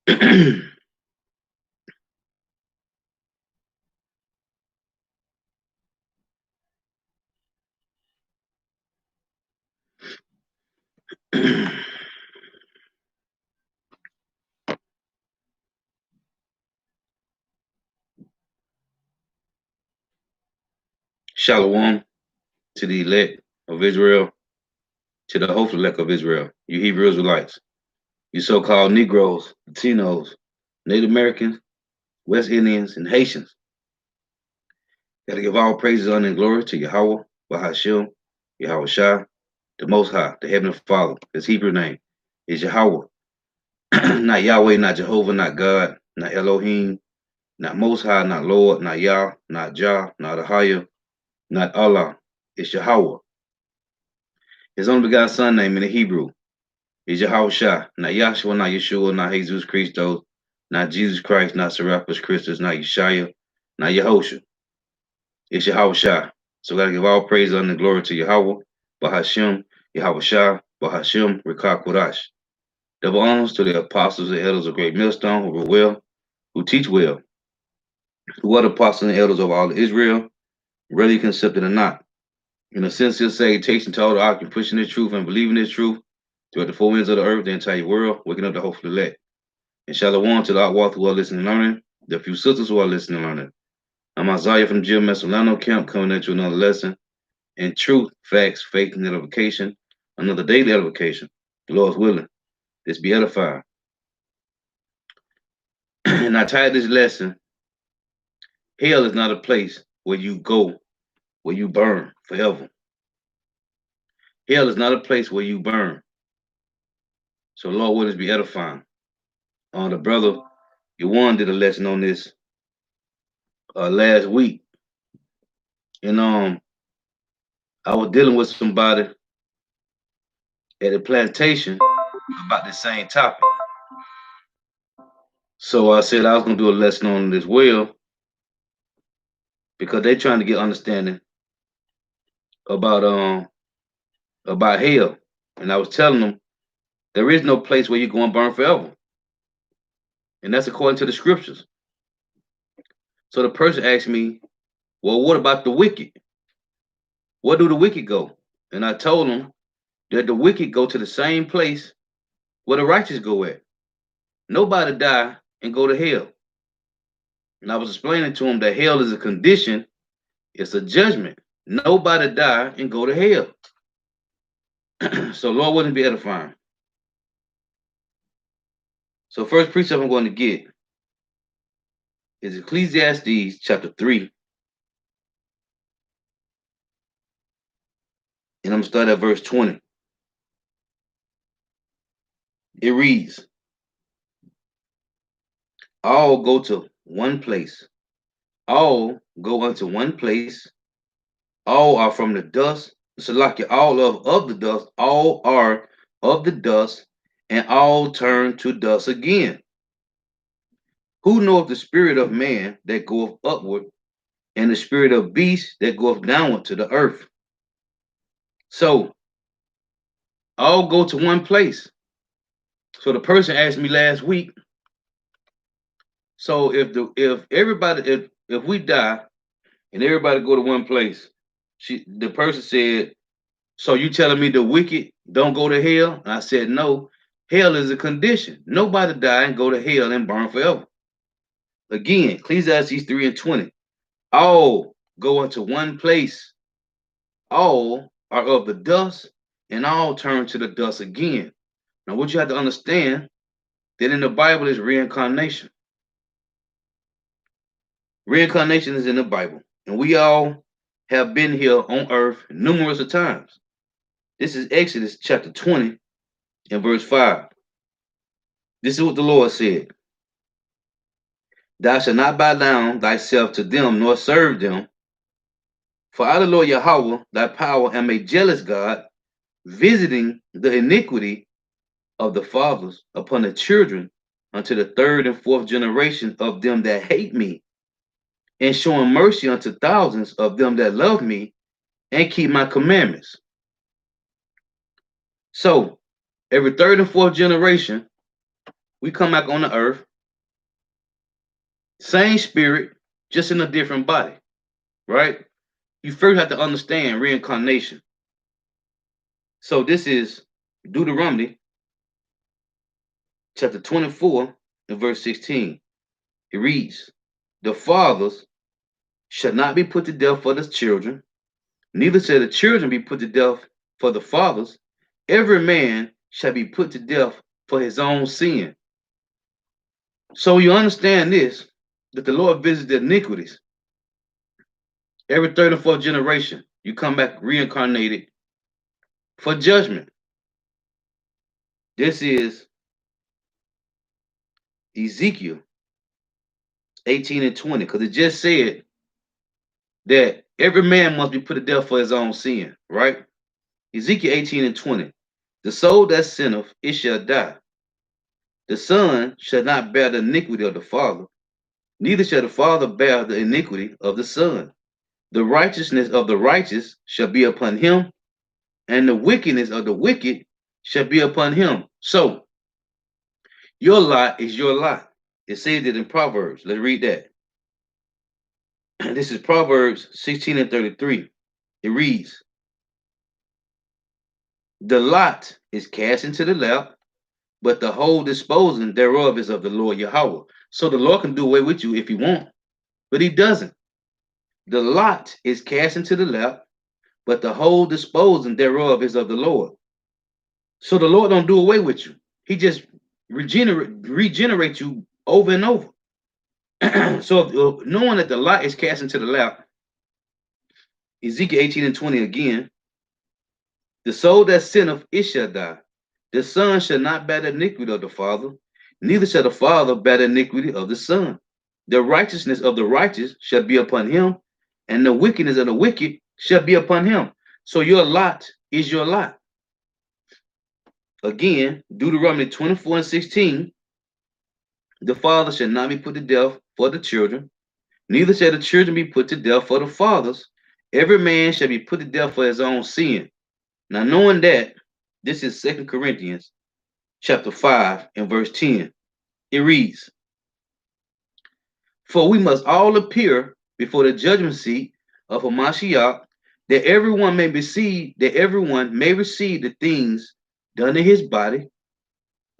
Shalom to the elect of Israel, to the hopeful elect of Israel, you Hebrew Israelites, you so-called Negroes, Latinos, Native Americans, West Indians, and Haitians. Gotta give all praises, honor, and glory to Yahweh, Bahashim, Yahweh Shah, the Most High, the Heavenly Father. His Hebrew name is Yahweh. Not Yahweh, not Jehovah, not God, not Elohim, not Most High, not Lord, not Yah, not Jah, not Ahaya, not Allah. It's Yahweh. His only begotten Son name in the Hebrew is Yahweh Shah, not Yahshua, not Yeshua, not Jesus Christos, not Jesus Christ, not Serapis Christus, not Yeshaya, not Yehosha. It's Yahweh Shah. So we gotta give all praise and glory to Yahweh, Bahashim, Yahweh Shah, Bahashim, Rekah Kodash. Double honors to the apostles and elders of Great Millstone who were well, who teach well, who are the apostles and elders of all of Israel, whether you accept it or not. In a sincere salutation to all the occupants pushing the truth and believing this truth throughout the four winds of the earth, the entire world, waking up the hopeful elect. And shalom to the outwalk who are listening and learning, the few sisters who are listening and learning. I'm Isaiah from Jim Messolano Camp coming at you another lesson in truth, facts, faith, and edification, another daily edification. The Lord's willing. This be edified. And I titled this lesson, Hell is not a place where you go, where you burn forever. Hell is not a place where you burn. So Lord willing, be edifying. The brother Yuan did a lesson on this last week. And I was dealing with somebody at a plantation about the same topic. So I said I was gonna do a lesson on it as well because they're trying to get understanding about hell. And I was telling them there is no place where you're going to burn forever. And that's according to the scriptures. So the person asked me, well, what about the wicked? Where do the wicked go? And I told them that the wicked go to the same place where the righteous go at. Nobody die and go to hell. And I was explaining to him that hell is a condition, it's a judgment. Nobody die and go to hell. So Lord wouldn't be edifying. So first precept I'm going to get is Ecclesiastes chapter 3. And I'm going to start at verse 20. It reads, all go to one place. All go unto one place. All are from the dust. Salaki, all of the dust. All are of the dust, and all turn to dust again. Who knoweth the spirit of man that goeth upward, and the spirit of beast that goeth downward to the earth? So all go to one place. So the person asked me last week, so if we die and everybody go to one place, the person said, so you telling me the wicked don't go to hell? And I said, no, hell is a condition. Nobody die and go to hell and burn forever. Again, Ecclesiastes 3 and 20. All go into one place. All are of the dust, and all turn to the dust again. Now, what you have to understand that in the Bible is reincarnation. Reincarnation is in the Bible, and we all have been here on earth numerous of times. This is Exodus chapter 20 and verse 5. This is what the Lord said. Thou shalt not bow down thyself to them, nor serve them. For I, the Lord Yahweh, thy power, am a jealous God, visiting the iniquity of the fathers upon the children unto the third and fourth generation of them that hate me, and showing mercy unto thousands of them that love me and keep my commandments. So every third and fourth generation, We come back on the earth, same spirit, just in a different body, right? You first have to understand reincarnation. So this is Deuteronomy chapter 24 and verse 16. It reads, the fathers shall not be put to death for the children, neither shall the children be put to death for the fathers. Every man shall be put to death for his own sin. So you understand this, that the Lord visits the iniquities. Every third and fourth generation, you come back reincarnated for judgment. This is Ezekiel 18 and 20, because it just said that every man must be put to death for his own sin, right? Ezekiel 18 and 20. The soul that sinneth, it shall die. The son shall not bear the iniquity of the father, neither shall the father bear the iniquity of the son. The righteousness of the righteous shall be upon him, and the wickedness of the wicked shall be upon him. So, your lot is your lot. It says it in Proverbs. Let's read that. This is Proverbs 16 and 33. It reads, the lot is cast into the lap, but the whole disposing thereof is of the Lord Yahweh. So the Lord can do away with you if he wants, but he doesn't. The lot is cast into the lap, but the whole disposing thereof is of the Lord. So the Lord don't do away with you. He just regenerate you over and over. So knowing that the lot is cast into the lap, Ezekiel 18 and 20 again, the soul that sinneth, it shall die. The son shall not bear the iniquity of the father, neither shall the father bear the iniquity of the son. The righteousness of the righteous shall be upon him, and the wickedness of the wicked shall be upon him. So your lot is your lot. Again, Deuteronomy 24 and 16, the father shall not be put to death for the children, neither shall the children be put to death for the fathers. Every man shall be put to death for his own sin. Now, knowing that, this is 2 Corinthians chapter 5 and verse 10. It reads, for we must all appear before the judgment seat of Hamashiach, that everyone may receive the things done in his body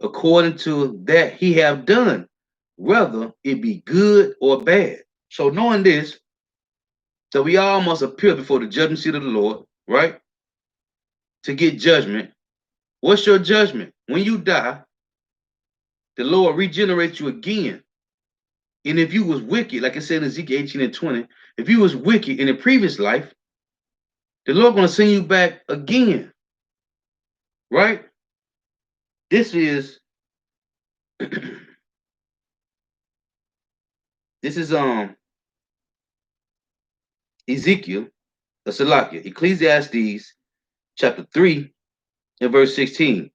according to that he have done, whether it be good or bad. So knowing this, that we all must appear before the judgment seat of the Lord, right? To get judgment. What's your judgment? When you die, the Lord regenerates you again. And if you was wicked, like I said in Ezekiel 18 and 20, if you was wicked in the previous life, the Lord gonna send you back again. Right? This is Ezekiel, Salakia, Ecclesiastes chapter 3 and verse 16.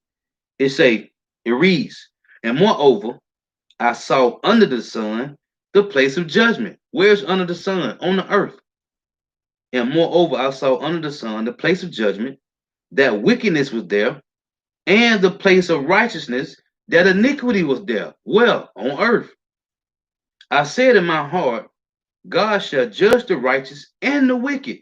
It reads, and moreover, I saw under the sun the place of judgment. Where's under the sun? On the earth. And moreover, I saw under the sun the place of judgment, that wickedness was there, and the place of righteousness, that iniquity was there. Well, on earth. I said in my heart, God shall judge the righteous and the wicked.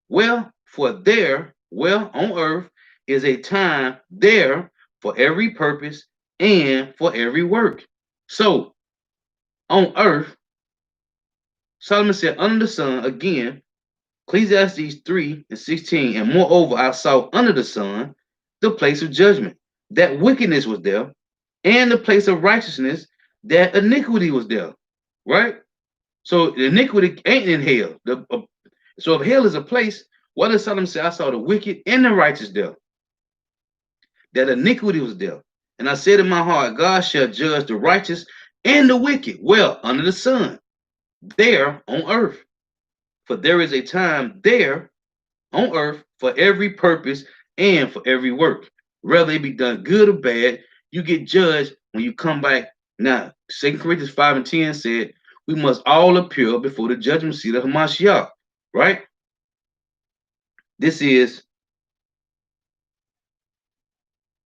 Well, on earth is a time there for every purpose and for every work. So, on earth, Solomon said, under the sun, again, Ecclesiastes 3 and 16, and moreover, I saw under the sun the place of judgment, that wickedness was there, and the place of righteousness, that iniquity was there, right? So the iniquity ain't in hell. So if hell is a place, what does Solomon say? I saw the wicked and the righteous there, that iniquity was there. And I said in my heart, God shall judge the righteous and the wicked, well, under the sun, there on earth. For there is a time there on earth for every purpose and for every work. Whether it be done good or bad, you get judged when you come back. Now, 2 Corinthians 5 and 10 said, we must all appear before the judgment seat of Hamashiach, right? This is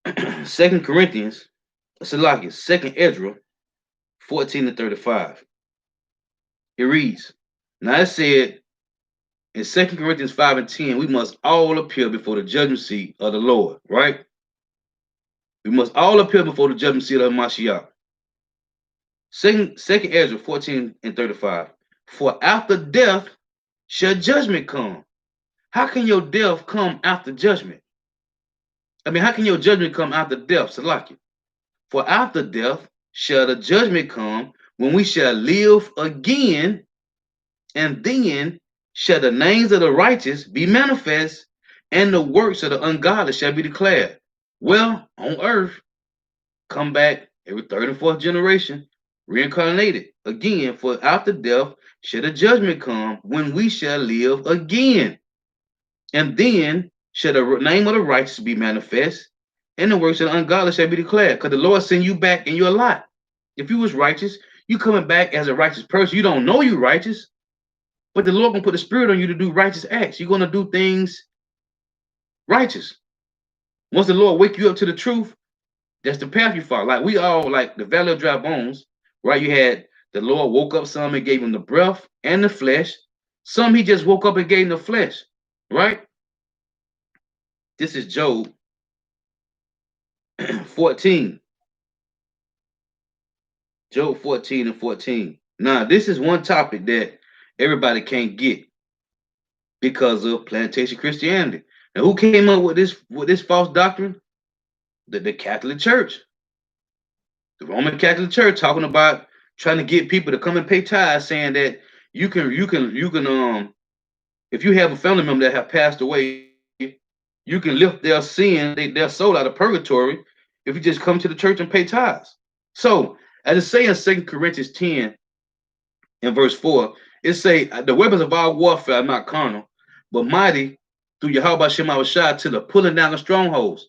2 Corinthians Salaki, 2nd Ezra 14-35. It reads, now it said in 2 Corinthians 5-10, we must all appear before the judgment seat of the Lord, right? We must all appear before the judgment seat of Mashiach. Second Ezra 14-35. For after death shall judgment come. How can your death come after judgment? I mean, how can your judgment come after death, Salaki? For after death shall the judgment come, when we shall live again, and then shall the names of the righteous be manifest, and the works of the ungodly shall be declared. Well, on earth, come back every third and fourth generation, reincarnated again, for after death shall the judgment come, when we shall live again. And then shall the name of the righteous be manifest, and the works of the ungodly shall be declared. Because the Lord send you back in your lot. If you was righteous, you coming back as a righteous person. You don't know you righteous, but the Lord gonna put the spirit on you to do righteous acts. You're gonna do things righteous. Once the Lord wake you up to the truth, that's the path you follow. Like we all, like the valley of dry bones, right? You had the Lord woke up some and gave him the breath and the flesh. Some he just woke up and gave him the flesh, right? This is Job 14. Job 14-14. Now, this is one topic that everybody can't get because of plantation Christianity. Now, who came up with this false doctrine? The Catholic Church. The Roman Catholic Church, talking about trying to get people to come and pay tithes, saying that you can if you have a family member that have passed away, you can lift their sin, their soul out of purgatory if you just come to the church and pay tithes. So, as it say in 2 Corinthians 10 and verse 4, it say, the weapons of our warfare are not carnal, but mighty through Yahweh Shema Shah to the pulling down of strongholds.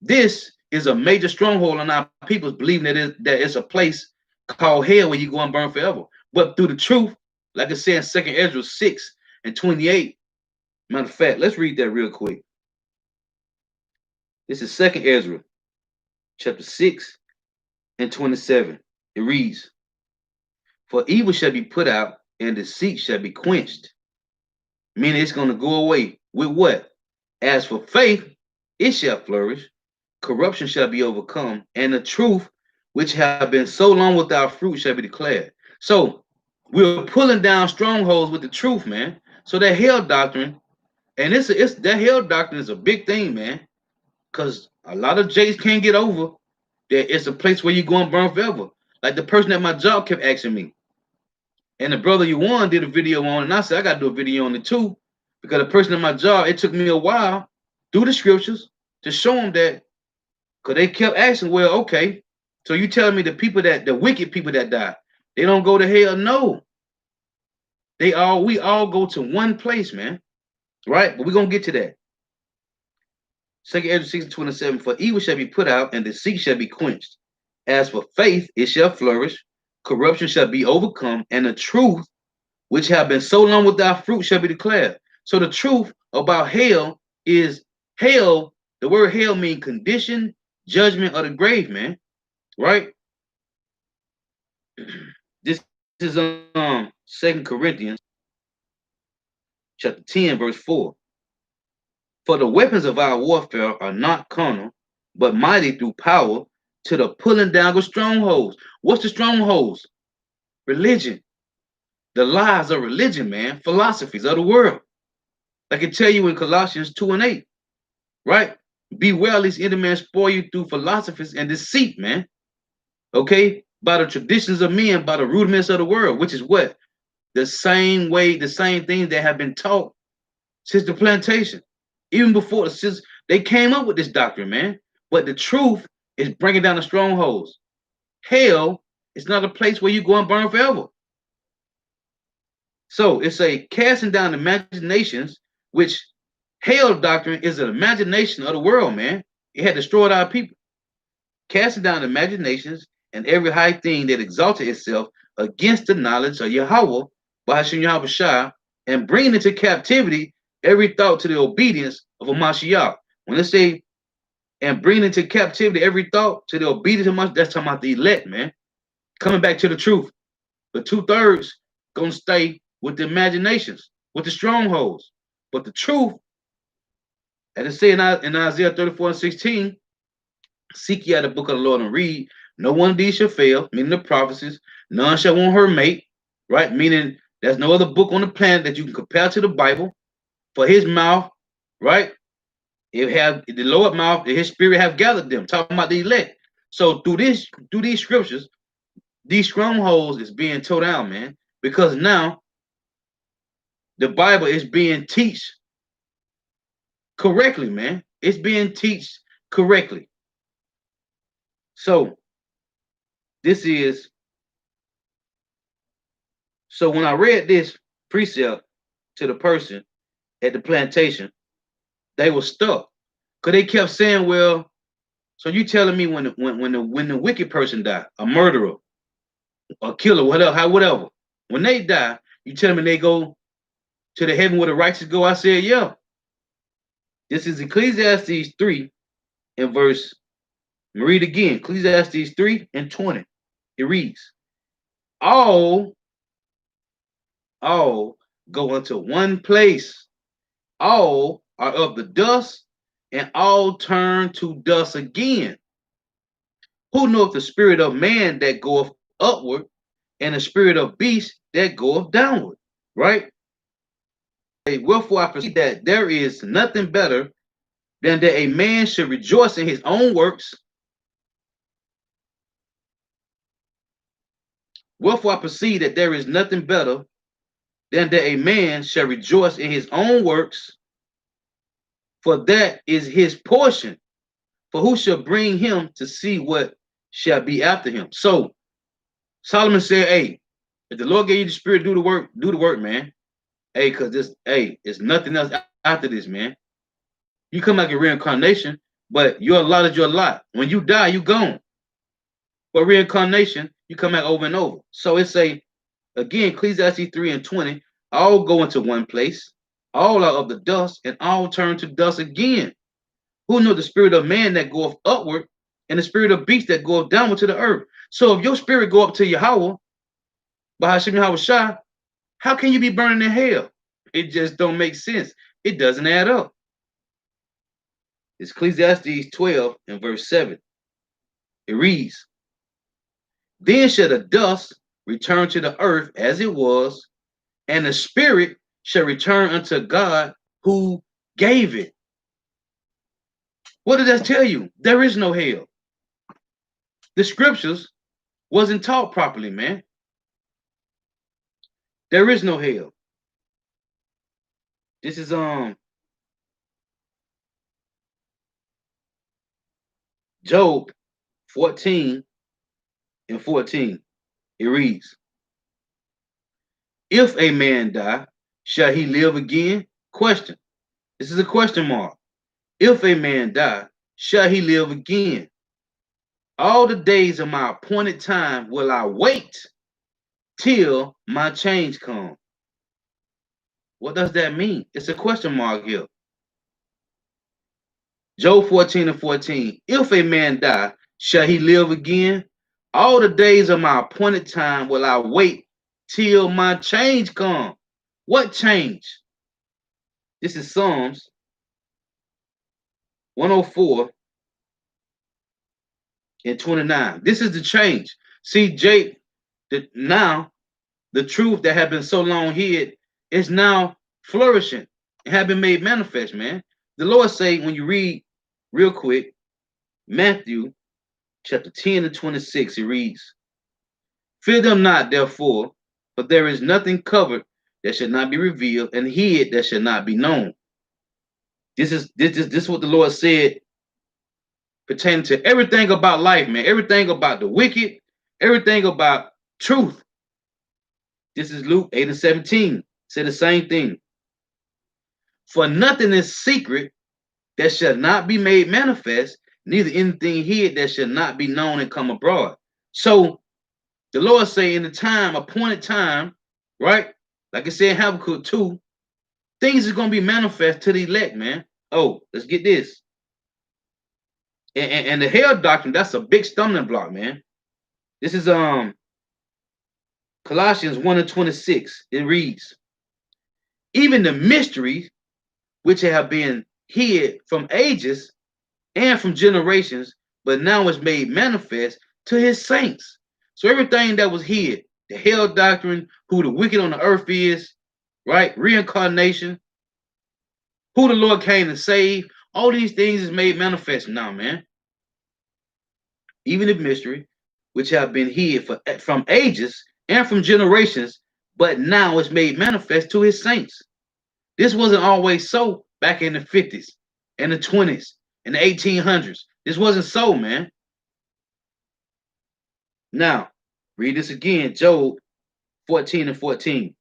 This is a major stronghold on our people, believing that it's a place called hell where you go and burn forever. But through the truth, like it says in 2 Ezra 6-28, matter of fact, let's read that real quick. This is 2 Ezra chapter 6-27. It reads, for evil shall be put out, and deceit shall be quenched. Meaning it's going to go away. With what? As for faith, it shall flourish. Corruption shall be overcome, and the truth, which have been so long without fruit, shall be declared. So we're pulling down strongholds with the truth, man. So that hell doctrine, and that hell doctrine is a big thing, man. Because a lot of Jays can't get over that it's a place where you go and burn forever. Like the person at my job kept asking me. And the brother you won did a video on it, and I said, I got to do a video on it too. Because the person at my job, it took me a while through the scriptures to show them that, because they kept asking, well, okay, so you telling me the wicked people that die, they don't go to hell? No. We all go to one place, man. Right? But we're going to get to that. 2 Ezra 6-27, for evil shall be put out, and deceit shall be quenched. As for faith, it shall flourish. Corruption shall be overcome, and the truth, which have been so long without fruit, shall be declared. So the truth about hell is hell. The word hell means condition, judgment, or the grave, man. Right? This is 2 Corinthians chapter 10, verse 4. For the weapons of our warfare are not carnal, but mighty through power to the pulling down of strongholds. What's the strongholds? Religion. The lies of religion, man. Philosophies of the world. I can tell you in Colossians 2:8, right? Beware lest any man spoil you through philosophies and deceit, man. Okay? By the traditions of men, by the rudiments of the world, which is what? The same way, the same things that have been taught since the plantation. Even before, since they came up with this doctrine, man. But the truth is bringing down the strongholds. Hell is not a place where you go and burn forever. So it's a casting down imaginations, which hell doctrine is an imagination of the world, man. It had destroyed our people. Casting down imaginations and every high thing that exalted itself against the knowledge of Yahweh, by Hashem Yahweh Shah, and bringing into captivity every thought to the obedience of a Mashiach. When they say and bringing into captivity every thought to the obedience of my, that's talking about the elect, man. Coming back to the truth. But 2/3 gonna stay with the imaginations, with the strongholds. But the truth, as it said in Isaiah 34:16, seek ye out the book of the Lord and read. No one of these shall fail, meaning the prophecies. None shall want her mate, right? Meaning there's no other book on the planet that you can compare to the Bible. For his mouth, right? It have the Lord mouth, his spirit have gathered them. Talking about the elect. So through these scriptures, these strongholds is being tore down, man. Because now the Bible is being teach correctly, man. It's being teach correctly. So this is so when I read this precept to the person at the plantation, they were stuck. Because they kept saying, well, so you telling me when the wicked person die, a murderer, a killer, whatever, when they die, you tell me they go to the heaven where the righteous go? I said, yeah. This is Ecclesiastes 3 and verse, read again, Ecclesiastes 3:20. It reads, all go unto one place. All are of the dust, and all turn to dust again. Who knoweth the spirit of man that goeth upward, and the spirit of beast that goeth downward? Right? Wherefore I perceive that there is nothing better than that a man should rejoice in his own works. Wherefore I perceive that there is nothing better than that a man shall rejoice in his own works, for that is his portion. For who shall bring him to see what shall be after him? So Solomon said, hey, if the Lord gave you the spirit, do the work, man. Hey, because it's nothing else after this, man. You come like a reincarnation, but your lot is your lot. When you die, you gone. But reincarnation, you come back over and over. So it's again, Ecclesiastes 3:20, all go into one place, all are of the dust, and all turn to dust again. Who know the spirit of man that goeth upward, and the spirit of beast that goeth downward to the earth? So if your spirit go up to Yahweh, Bahashim Yahweh Shah, how can you be burning in hell? It just don't make sense. It doesn't add up. It's Ecclesiastes 12 and verse 7. It reads, then shall the dust return to the earth as it was, and the spirit shall return unto God who gave it. What does that tell you? There is no hell. The scriptures wasn't taught properly, man. There is no hell. This is Job 14 and 14. It reads, if a man die, shall he live again? Question. This is a question mark. If a man die, shall he live again? All the days of my appointed time will I wait till my change come. What does that mean? It's a question mark here. Job 14 and 14. If a man die, shall he live again? All the days of my appointed time will I wait till my change come. What change? This is Psalms 104 and 29. This is the change. See, Jake, now the truth that had been so long hid is now flourishing and have been made manifest, man. The Lord say, when you read real quick, Matthew chapter 10 and 26, it reads, fear them not, therefore, for there is nothing covered that should not be revealed, and hid that should not be known. This is what the Lord said pertaining to everything about life, man. Everything about the wicked, everything about truth. This is Luke 8 and 17. Said the same thing. For nothing is secret that shall not be made manifest, neither anything hid that shall not be known and come abroad. So the Lord say in the time, appointed time, right? Like I said in Habakkuk 2, things are going to be manifest to the elect, man. Oh, let's get this. And the hell doctrine, that's a big stumbling block, man. This is Colossians 1 and 26. It reads, even the mysteries which have been hid from ages and from generations, but now is made manifest to his saints. So everything that was hid, the hell doctrine, who the wicked on the earth is, right? Reincarnation, who the Lord came to save, all these things is made manifest now, man. Even the mystery, which have been hid from ages and from generations, but now is made manifest to his saints. This wasn't always so back in the 50s and the 20s and the 1800s. This wasn't so, man. Now, read this again, Job 14 and 14.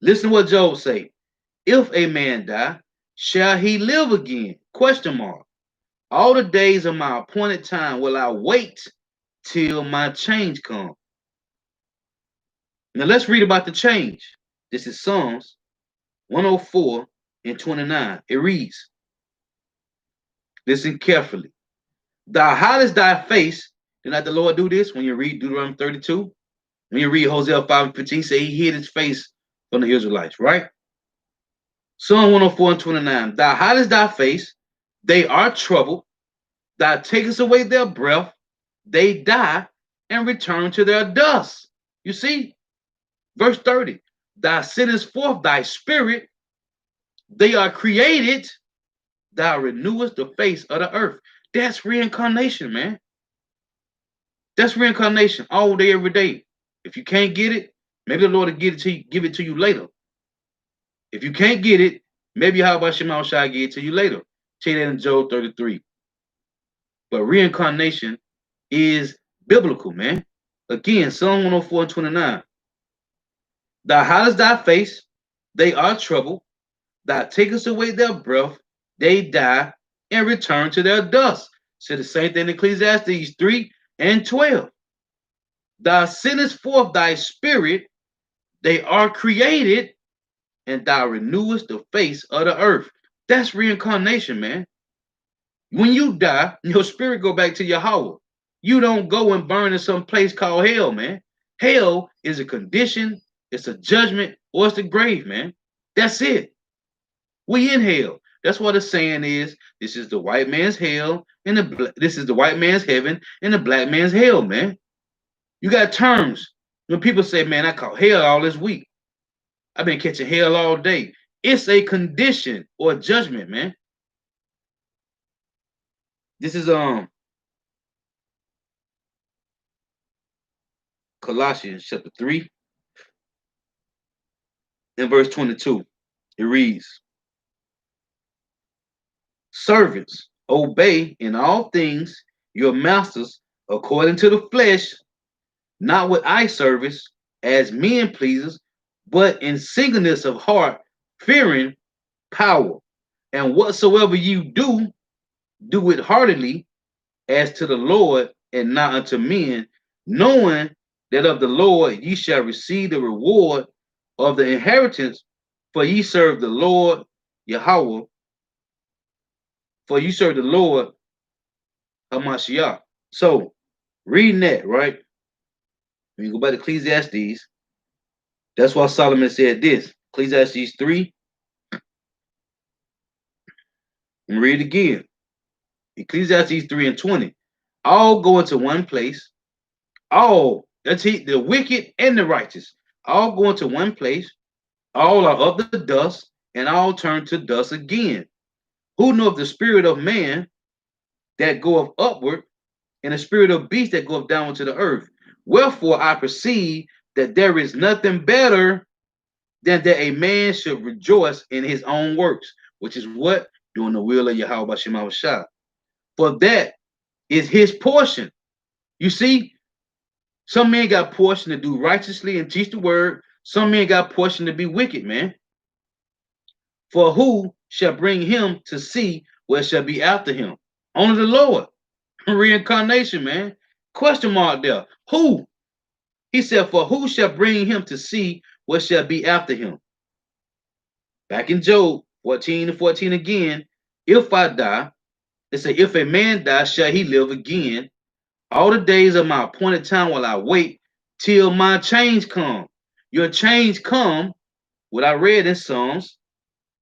Listen to what Job say. If a man die, shall he live again? Question mark. All the days of my appointed time will I wait till my change come. Now let's read about the change. This is Psalms 104 and 29. It reads, listen carefully. Thou hidest thy face. Did not the Lord do this when you read Deuteronomy 32? When you read Hosea 5 and 15, say he hid his face from the Israelites, right? Psalm 104 and 29. Thou hidest thy face, they are troubled. Thou takest away their breath, they die and return to their dust. You see? Verse 30. Thou sendest forth thy spirit, they are created, thou renewest the face of the earth. That's reincarnation, man. That's reincarnation all day, every day. If you can't get it, maybe the Lord will give it to you later. If you can't get it, maybe how about Shema Shai give it to you later. Say that in Job 33. But reincarnation is biblical, man. Again, Psalm 104 and 29. Thou hidest thy face, they are troubled. Thou takest away their breath, they die and return to their dust. So the same thing in Ecclesiastes 3 and 12. Thou sendest forth thy spirit, they are created, and thou renewest the face of the earth. That's reincarnation, man. When you die, your spirit go back to Yahweh. You don't go and burn in some place called hell, man. Hell is a condition, it's a judgment, or it's the grave, man. That's it. We in hell. That's what the saying is. This is the white man's hell, and this is the white man's heaven, and the black man's hell, man. You got terms. When people say, man, I caught hell all this week. I've been catching hell all day. It's a condition or a judgment, man. This is Colossians chapter 3 and verse 22. It reads, servants, obey in all things your masters according to the flesh, not with eye service as men pleasers, but in singleness of heart, fearing power. And whatsoever you do, do it heartily as to the Lord and not unto men, knowing that of the Lord ye shall receive the reward of the inheritance, for ye serve the Lord Yahweh, for you serve the Lord Hamashiach. So, reading that, right? When you go back to Ecclesiastes, that's why Solomon said this. Ecclesiastes 3, and read it again. Ecclesiastes 3 and 20. All go into one place. All, that's the wicked and the righteous, all go into one place. All are of the dust, and all turn to dust again. Who knoweth the spirit of man that goeth upward, and the spirit of beast that goeth downward to the earth? Wherefore I perceive that there is nothing better than that a man should rejoice in his own works, which is what? Doing the will of Yahweh Shema Shah. For that is his portion. You see, some men got portion to do righteously and teach the word. Some men got portion to be wicked, man. For who shall bring him to see what shall be after him? Only the Lord. Reincarnation, man. Question mark there. Who? He said, for who shall bring him to see what shall be after him? Back in Job 14 and 14 again. If I die, It say, if a man die, shall he live again? All the days of my appointed time will I wait till my change come. Your change come, what I read in Psalms.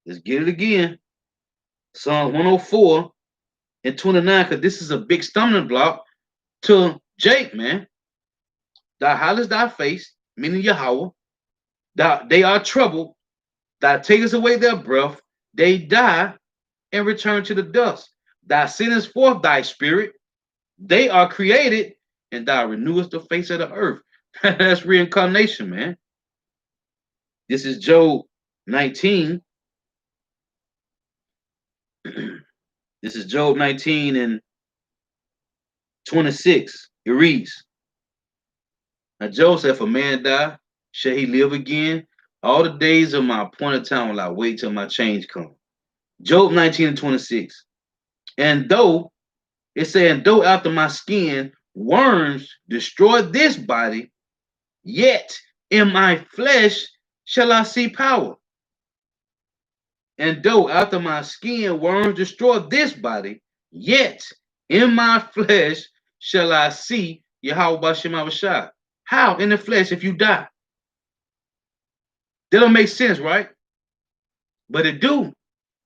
Let's get it again. Psalms 104 and 29, because this is a big stumbling block to Jake, man. Thou hidest thy face, meaning Yahweh. They are troubled. Thou takest away their breath. They die and return to the dust. Thou sendest forth thy spirit. They are created, and thou renewest the face of the earth. That's reincarnation, man. This is Job 19. This is Job 19 and 26. It reads, now Job said, if a man die, shall he live again? All the days of my appointed time will I wait till my change come. Job 19 and 26. And though, it said, though after my skin worms destroy this body, yet in my flesh shall I see power. And though after my skin worms destroy this body, yet in my flesh shall I see Yahweh B'Shem Avashai. How in the flesh if you die? That don't make sense, right? But it do.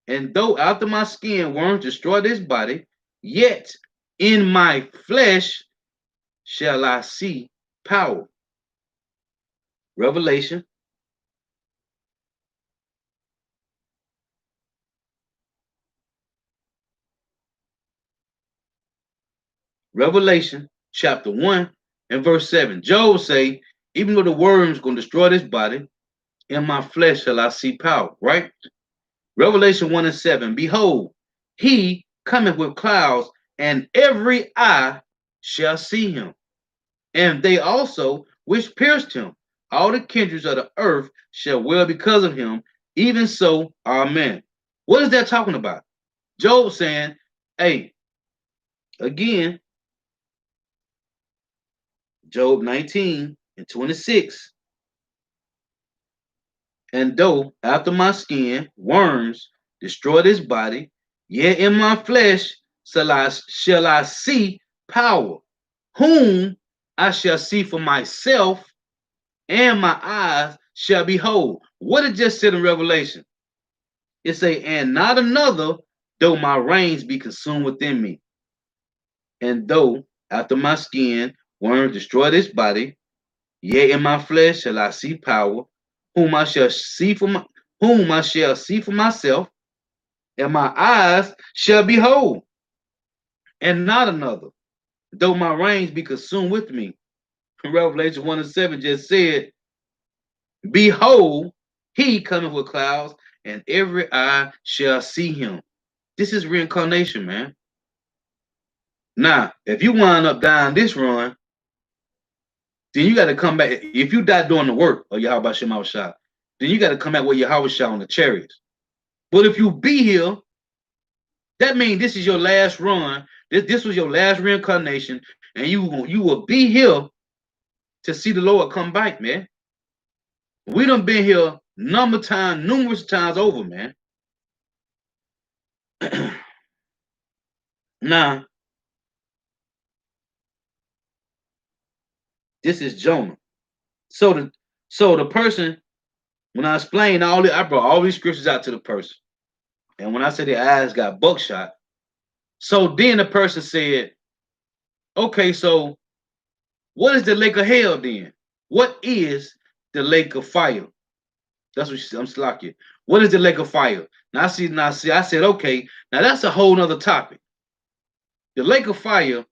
And though after my skin worms destroy this body, yet in my flesh shall I see power. Revelation. Revelation chapter 1 and verse 7. Job say, even though the worms going to destroy this body, in my flesh shall I see power, right? Revelation 1 and 7. Behold, he cometh with clouds, and every eye shall see him. And they also which pierced him, all the kindreds of the earth shall wail because of him. Even so, amen. What is that talking about? Job saying, hey, again, Job 19 and 26. And though after my skin worms destroy this body, yet in my flesh shall I see power, whom I shall see for myself, and my eyes shall behold. What it just said in Revelation? It say, and not another, though my reins be consumed within me. And though after my skin worms destroy this body, yet in my flesh shall I see power, whom I shall see for myself, and my eyes shall behold, and not another, though my reins be consumed with me. Revelation 1 and 7 just said, behold, he cometh with clouds, and every eye shall see him. This is reincarnation, man. Now, if you wind up dying this run, then you got to come back. If you die doing the work of Yahweh B'Shem Avashai, then you got to come back with Yahweh Shah on the chariots. But if you be here, that means this is your last run. This was your last reincarnation, and you will be here to see the Lord come back, man. We done been here numerous times over, man. Now, this is Jonah. So the person, when I explained I brought all these scriptures out to the person. And when I said their eyes got buckshot, so then the person said, okay, so what is the lake of hell then? What is the lake of fire? That's what I'm slacking. What is the lake of fire? Now see, I said, okay, now that's a whole nother topic. The lake of fire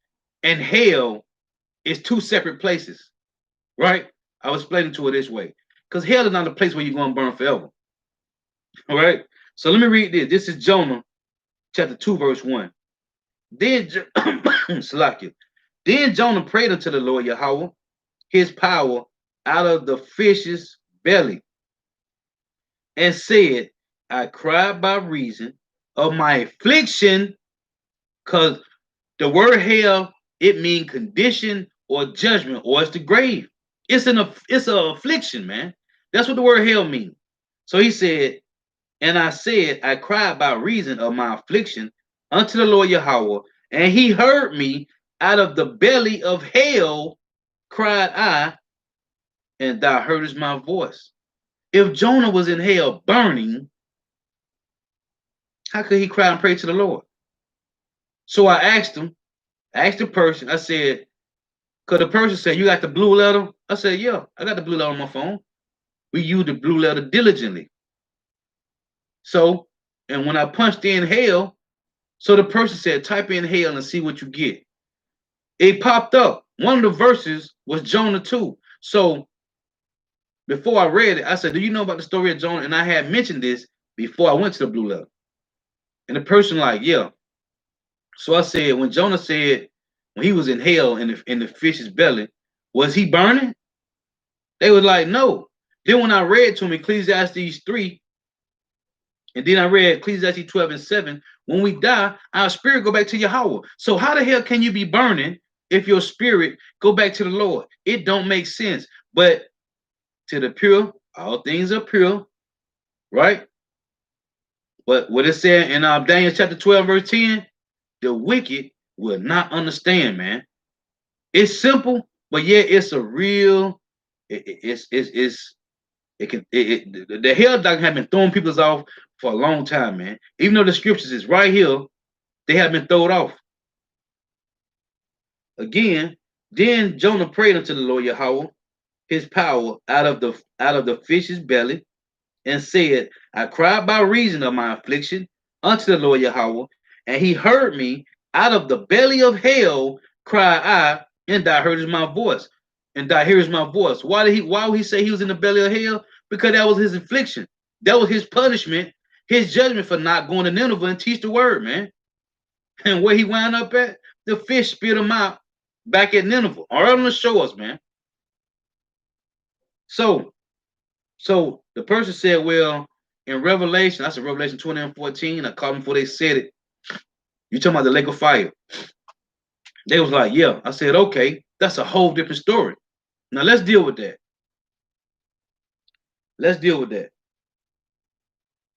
and hell is two separate places, right? I was explaining to it this way. Because hell is not a place where you're going to burn forever. All right. So let me read this. This is Jonah chapter 2, verse 1. Then Salakia. Then Jonah prayed unto the Lord Yahweh, his power out of the fish's belly, and said, I cried by reason of my affliction, because the word hell, it means condition or judgment, or it's the grave. It's an affliction, man. That's what the word hell means. So he said, and I said, I cried by reason of my affliction unto the Lord Yahweh, and he heard me out of the belly of hell, cried I, and thou heardest my voice. If Jonah was in hell burning, how could he cry and pray to the Lord? So I asked him, asked the person, I said, because the person said, you got the blue letter? I said, yeah, I got the blue letter on my phone. We use the blue letter diligently. So, and when I punched in hell, so the person said, type in hell and see what you get. It popped up. One of the verses was Jonah 2. So before I read it, I said, do you know about the story of Jonah? And I had mentioned this before I went to the blue letter. And the person like, yeah. So I said, when Jonah said, when he was in hell in the fish's belly, was he burning? They was like, no. Then when I read to him Ecclesiastes 3, and then I read Ecclesiastes 12 and 7, when we die, our spirit go back to Yahweh. So how the hell can you be burning if your spirit go back to the Lord? It don't make sense. But to the pure, all things are pure, right? But what it said in Daniel chapter 12, verse 10, the wicked will not understand, man. It's simple, but yet it's a real, the hell doctrine have been throwing people off for a long time, man. Even though the scriptures is right here, they have been thrown off. Again, then Jonah prayed unto the Lord Yahweh, his power out of the fish's belly, and said, I cried by reason of my affliction unto the Lord Yahweh, and he heard me out of the belly of hell, cry I, and thou heardest my voice. And thou hearest my voice. Why would he say he was in the belly of hell? Because that was his affliction. That was his punishment, his judgment for not going to Nineveh and teach the word, man. And where he wound up at, the fish spit him out back at Nineveh. All right on the shores, man. So the person said, well, in Revelation, that's in Revelation 20 and 14, I called them before they said it. You talking about the lake of fire. They was like, yeah. I said, okay, that's a whole different story. Now let's deal with that. Let's deal with that.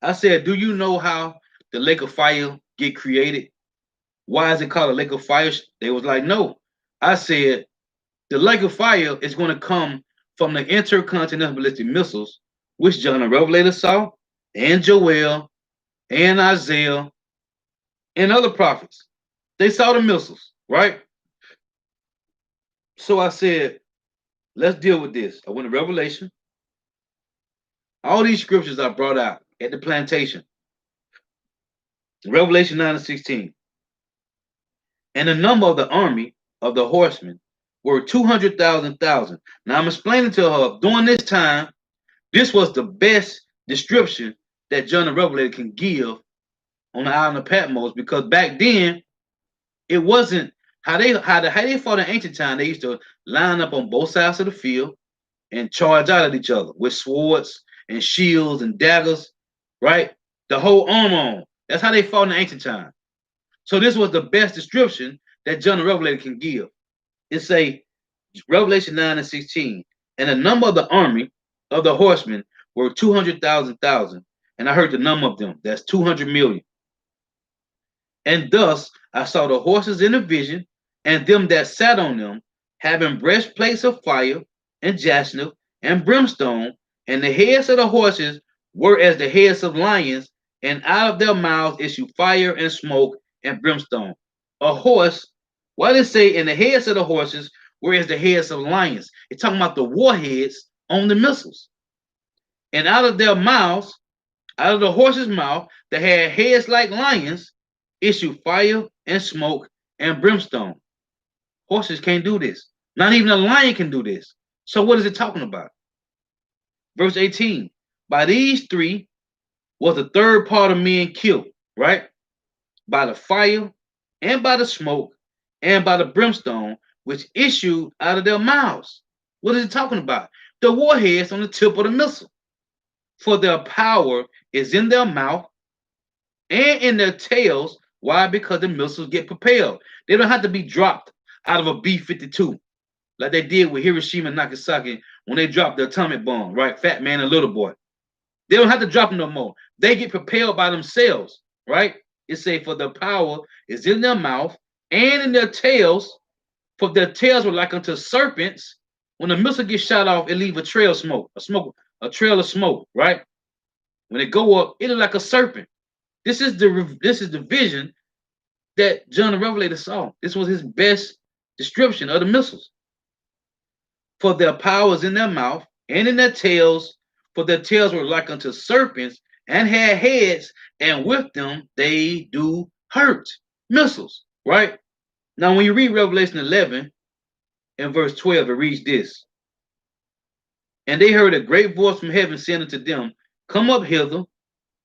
I said, do you know how the lake of fire get created? Why is it called a lake of fire? They was like, no. I said, the lake of fire is going to come from the intercontinental ballistic missiles, which John the Revelator saw, and Joel, and Isaiah, and other prophets. They saw the missiles, right? So I said, let's deal with this. I went to Revelation. All these scriptures I brought out at the plantation. Revelation 9 and 16. And the number of the army of the horsemen were 200,000. Now I'm explaining to her during this time, this was the best description that John the Revelator can give on the island of Patmos, because back then it wasn't how they fought in ancient time. They used to line up on both sides of the field and charge out at each other with swords and shields and daggers, right? The whole armor on. That's how they fought in ancient time. So this was the best description that John the Revelator can give. It say Revelation 9 and 16, and the number of the army of the horsemen were 200,000. And I heard the number of them. That's 200 million. And thus I saw the horses in a vision, and them that sat on them, having breastplates of fire and jacinth and brimstone, and the heads of the horses were as the heads of lions, and out of their mouths issue fire and smoke and brimstone. A horse, why did it say in the heads of the horses were as the heads of lions? It's talking about the warheads on the missiles. And out of their mouths, out of the horse's mouth that had heads like lions, issue fire and smoke and brimstone. Horses can't do this. Not even a lion can do this. So what is it talking about? Verse 18. By these three was the third part of men killed, right? By the fire and by the smoke and by the brimstone which issued out of their mouths. What is it talking about? The warheads on the tip of the missile. For their power is in their mouth and in their tails. Why? Because the missiles get propelled. They don't have to be dropped out of a B-52 like they did with Hiroshima and Nagasaki when they dropped the atomic bomb, right? Fat Man and Little Boy. They don't have to drop them no more. They get propelled by themselves, right? It say, for the power is in their mouth and in their tails, for their tails were like unto serpents. When a missile gets shot off, it leave a trail of smoke, a trail of smoke, right? When it go up, it look like a serpent. This is the vision that John the Revelator saw. This was his best description of the missiles. For their power is in their mouth and in their tails, for their tails were like unto serpents and had heads, and with them they do hurt. Missiles, right? Now, when you read Revelation 11 and verse 12, it reads this. And they heard a great voice from heaven saying unto them, come up hither.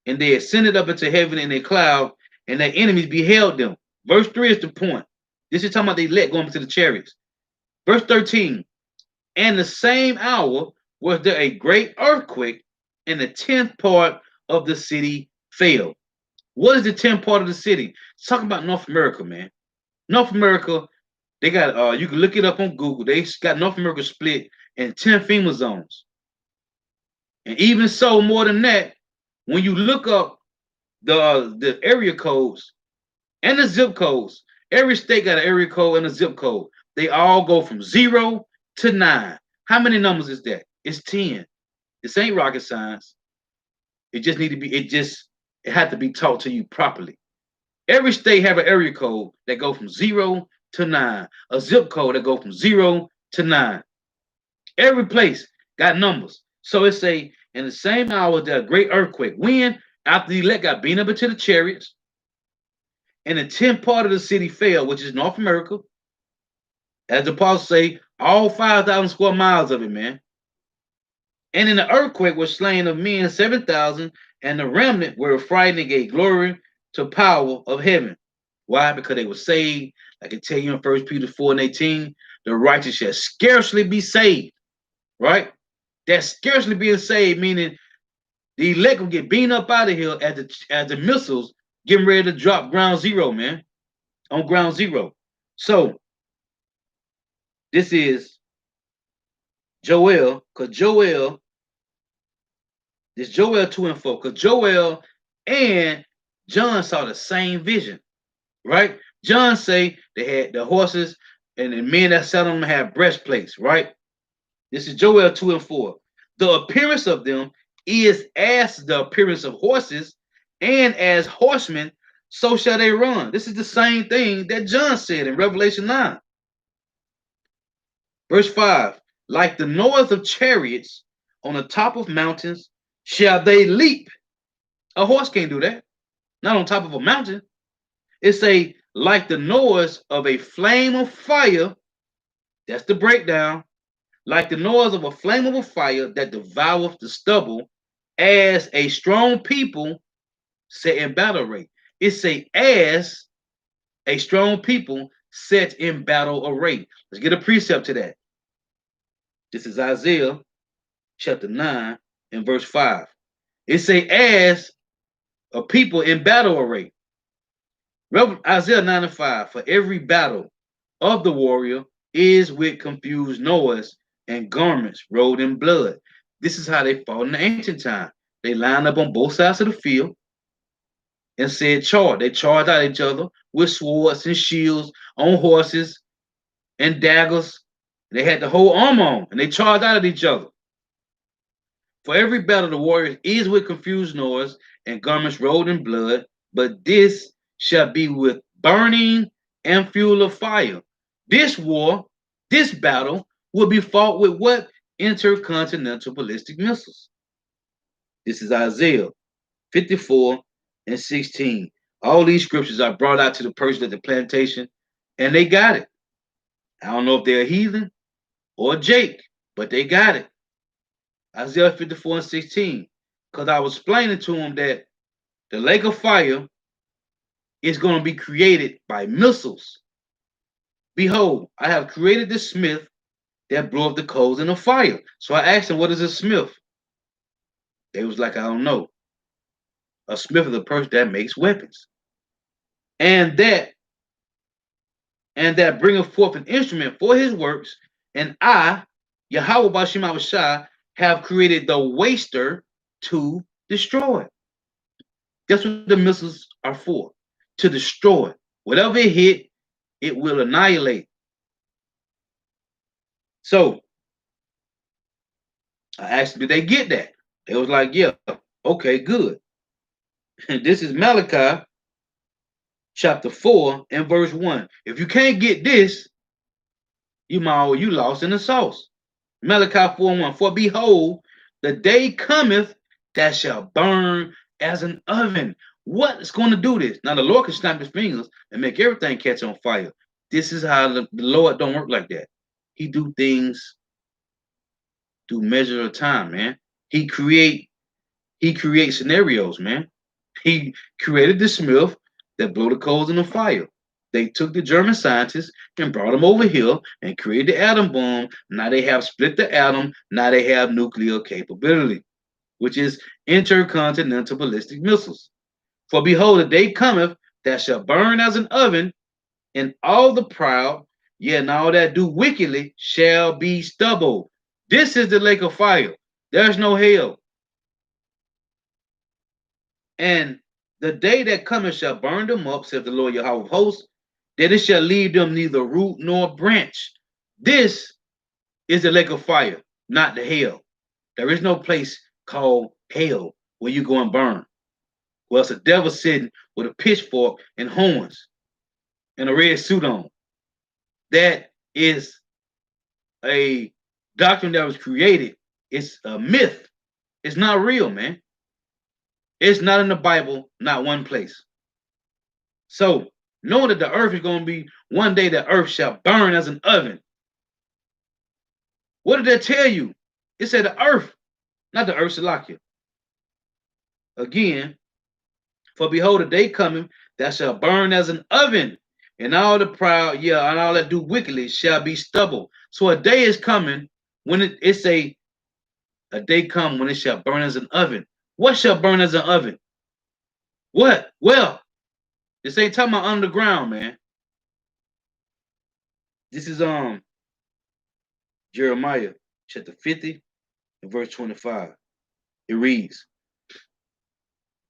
And they ascended up into heaven in a cloud, and their enemies beheld them. Verse 3 is the point. This is talking about they let go into the chariots. Verse 13, and the same hour was there a great earthquake, and the 10th part of the city fell. What is the 10th part of the city? It's talking about North America, man. North America, they got, you can look it up on Google. They got North America split in 10 FEMA zones. And even so, more than that, when you look up the area codes and the zip codes, every state got an area code and a zip code. They all go from 0 to 9. How many numbers is that? It's 10. This ain't rocket science. It just need to be, it had to be taught to you properly. Every state have an area code that go from 0 to 9, a zip code that go from 0 to 9. Every place got numbers. So it say, in the same hour, there a great earthquake. When? After the elect got beaten up into the chariots, and the 10th part of the city fell, which is North America. As the apostles say, all 5,000 square miles of it, man. And in the earthquake was slain of men 7,000, and the remnant were frightened and gave glory to power of heaven. Why? Because they were saved. I can tell you in 1 Peter 4 and 18, the righteous shall scarcely be saved. Right? That scarcely being saved, meaning the elect will get beaten up out of here as the missiles getting ready to drop ground zero, man. On ground zero. So this is Joel, because Joel, this Joel 2 and 4, because Joel and John saw the same vision, right? John say they had the horses and the men that sat on them had breastplates, right? This is Joel 2 and 4. The appearance of them is as the appearance of horses, and as horsemen, so shall they run. This is the same thing that John said in Revelation 9. Verse 5, like the noise of chariots on the top of mountains, shall they leap. A horse can't do that. Not on top of a mountain. It's like the noise of a flame of fire. That's the breakdown. Like the noise of a flame of a fire that devoureth the stubble, as a strong people set in battle array. It's as a strong people set in battle array. Let's get a precept to that. This is Isaiah chapter 9 and verse 5. It as a people in battle array. Isaiah 9 and 5. For every battle of the warrior is with confused noise and garments rolled in blood. This is how they fought in the ancient time. They lined up on both sides of the field and said charge. They charged at each other with swords and shields, on horses and daggers. They had the whole armor on, and they charged out at each other. For every battle the warrior is with confused noise and garments rolled in blood, but this shall be with burning and fuel of fire. This war, this battle, will be fought with what? Intercontinental ballistic missiles. This is Isaiah 54 and 16. All these scriptures are brought out to the person at the plantation, and they got it. I don't know if they're a heathen or Jake, but they got it. Isaiah 54 and 16. Because I was explaining to him that the lake of fire is going to be created by missiles. Behold, I have created the smith that blew up the coals in the fire. So I asked him, what is a smith? They was like, I don't know. A smith is a person that makes weapons. And that bringeth forth an instrument for his works. And I, Yahweh Bashim Avashai, have created the waster to destroy. That's what the missiles are for. to destroy. Whatever it hit, it will annihilate. So I asked, did they get that? They was like, yeah, okay, good. And this is Malachi chapter 4 and verse 1. If you can't get this, you lost in the sauce. Malachi 4 and 1. For behold, the day cometh that shall burn as an oven. What is going to do this? Now the Lord can snap his fingers and make everything catch on fire. This is how the Lord don't work like that. He do things through measure of time, man. He creates scenarios, man. He created the Smith that blow the coals in the fire. They took the German scientists and brought them over here and created the atom bomb. Now they have split the atom. Now they have nuclear capability, which is intercontinental ballistic missiles. For behold, the day cometh that shall burn as an oven, and all the proud, yea, and all that do wickedly shall be stubble. This is the lake of fire. There's no hell. And the day that cometh shall burn them up, saith the Lord Yahweh of hosts, that it shall leave them neither root nor branch. This is the lake of fire, not the hell. There is no place called hell where you go and burn. Well, it's a devil sitting with a pitchfork and horns and a red suit on. That is a doctrine that was created. It's a myth. It's not real, man. It's not in the Bible, not one place. So, knowing that the earth is going to be one day, the earth shall burn as an oven. What did that tell you? It said the earth, not the earth, Salakia. Again, for behold, a day coming that shall burn as an oven, and all the proud, yeah, and all that do wickedly shall be stubble. So a day is coming when it's a day come when it shall burn as an oven. What shall burn as an oven? What? Well, this ain't talking about underground, man. This is Jeremiah chapter 50 and verse 25. It reads,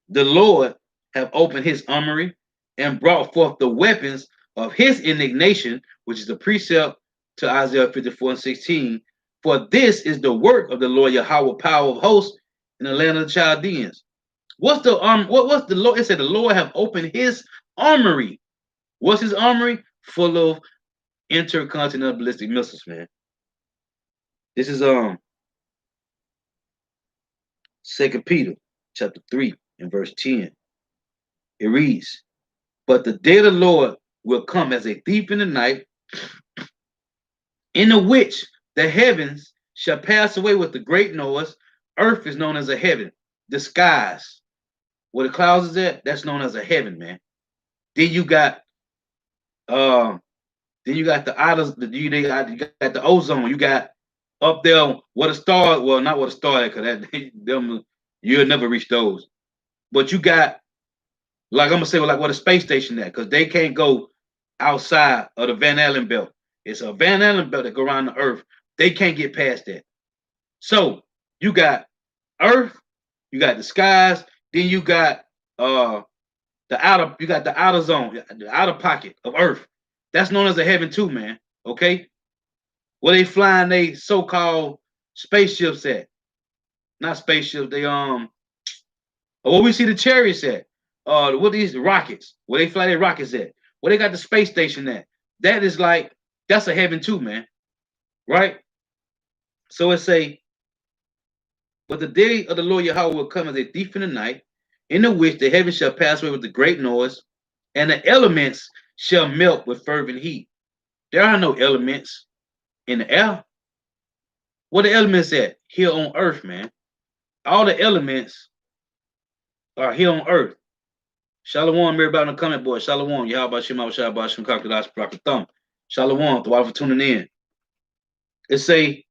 the Lord have opened his armory and brought forth the weapons of his indignation, which is the precept to Isaiah 54 and 16. For this is the work of the Lord Yahweh, power of hosts in the land of the Chaldeans. What's the what's the Lord? It said the Lord have opened his armory. What's his armory? Full of intercontinental ballistic missiles, man. This is 2 Peter chapter 3 and verse 10. It reads, but the day of the Lord will come as a thief in the night, in the which the heavens shall pass away with the great noise. Earth is known as a heaven. The skies, where the clouds is at, that's known as a heaven, man. Then you got the outer, you got the ozone. You got up there what a star, well, not what a star, because them you'll never reach those. But you got, like I'm gonna say, like what a space station at, because they can't go outside of the Van Allen belt. It's a Van Allen belt that go around the earth. They can't get past that. So you got Earth, you got the skies, then you got the outer zone, the outer pocket of Earth. That's known as a heaven too, man. Okay, where they flying they so-called spaceships at? Not spaceships. They where we see the chariots at? What these rockets? Where they fly their rockets at? Where they got the space station at? That is like, that's a heaven too, man. Right? So it say, but the day of the Lord Yahweh will come as a thief in the night, in the which the heavens shall pass away with a great noise, and the elements shall melt with fervent heat. There are no elements in the air. What the elements at? Here on earth, man. All the elements are here on earth. Shalom, everybody in the comment board. Shalom. Yahweh Shema Shabbat Shem Kakadas Brakathum. Shalom. Thank you for tuning in. It say,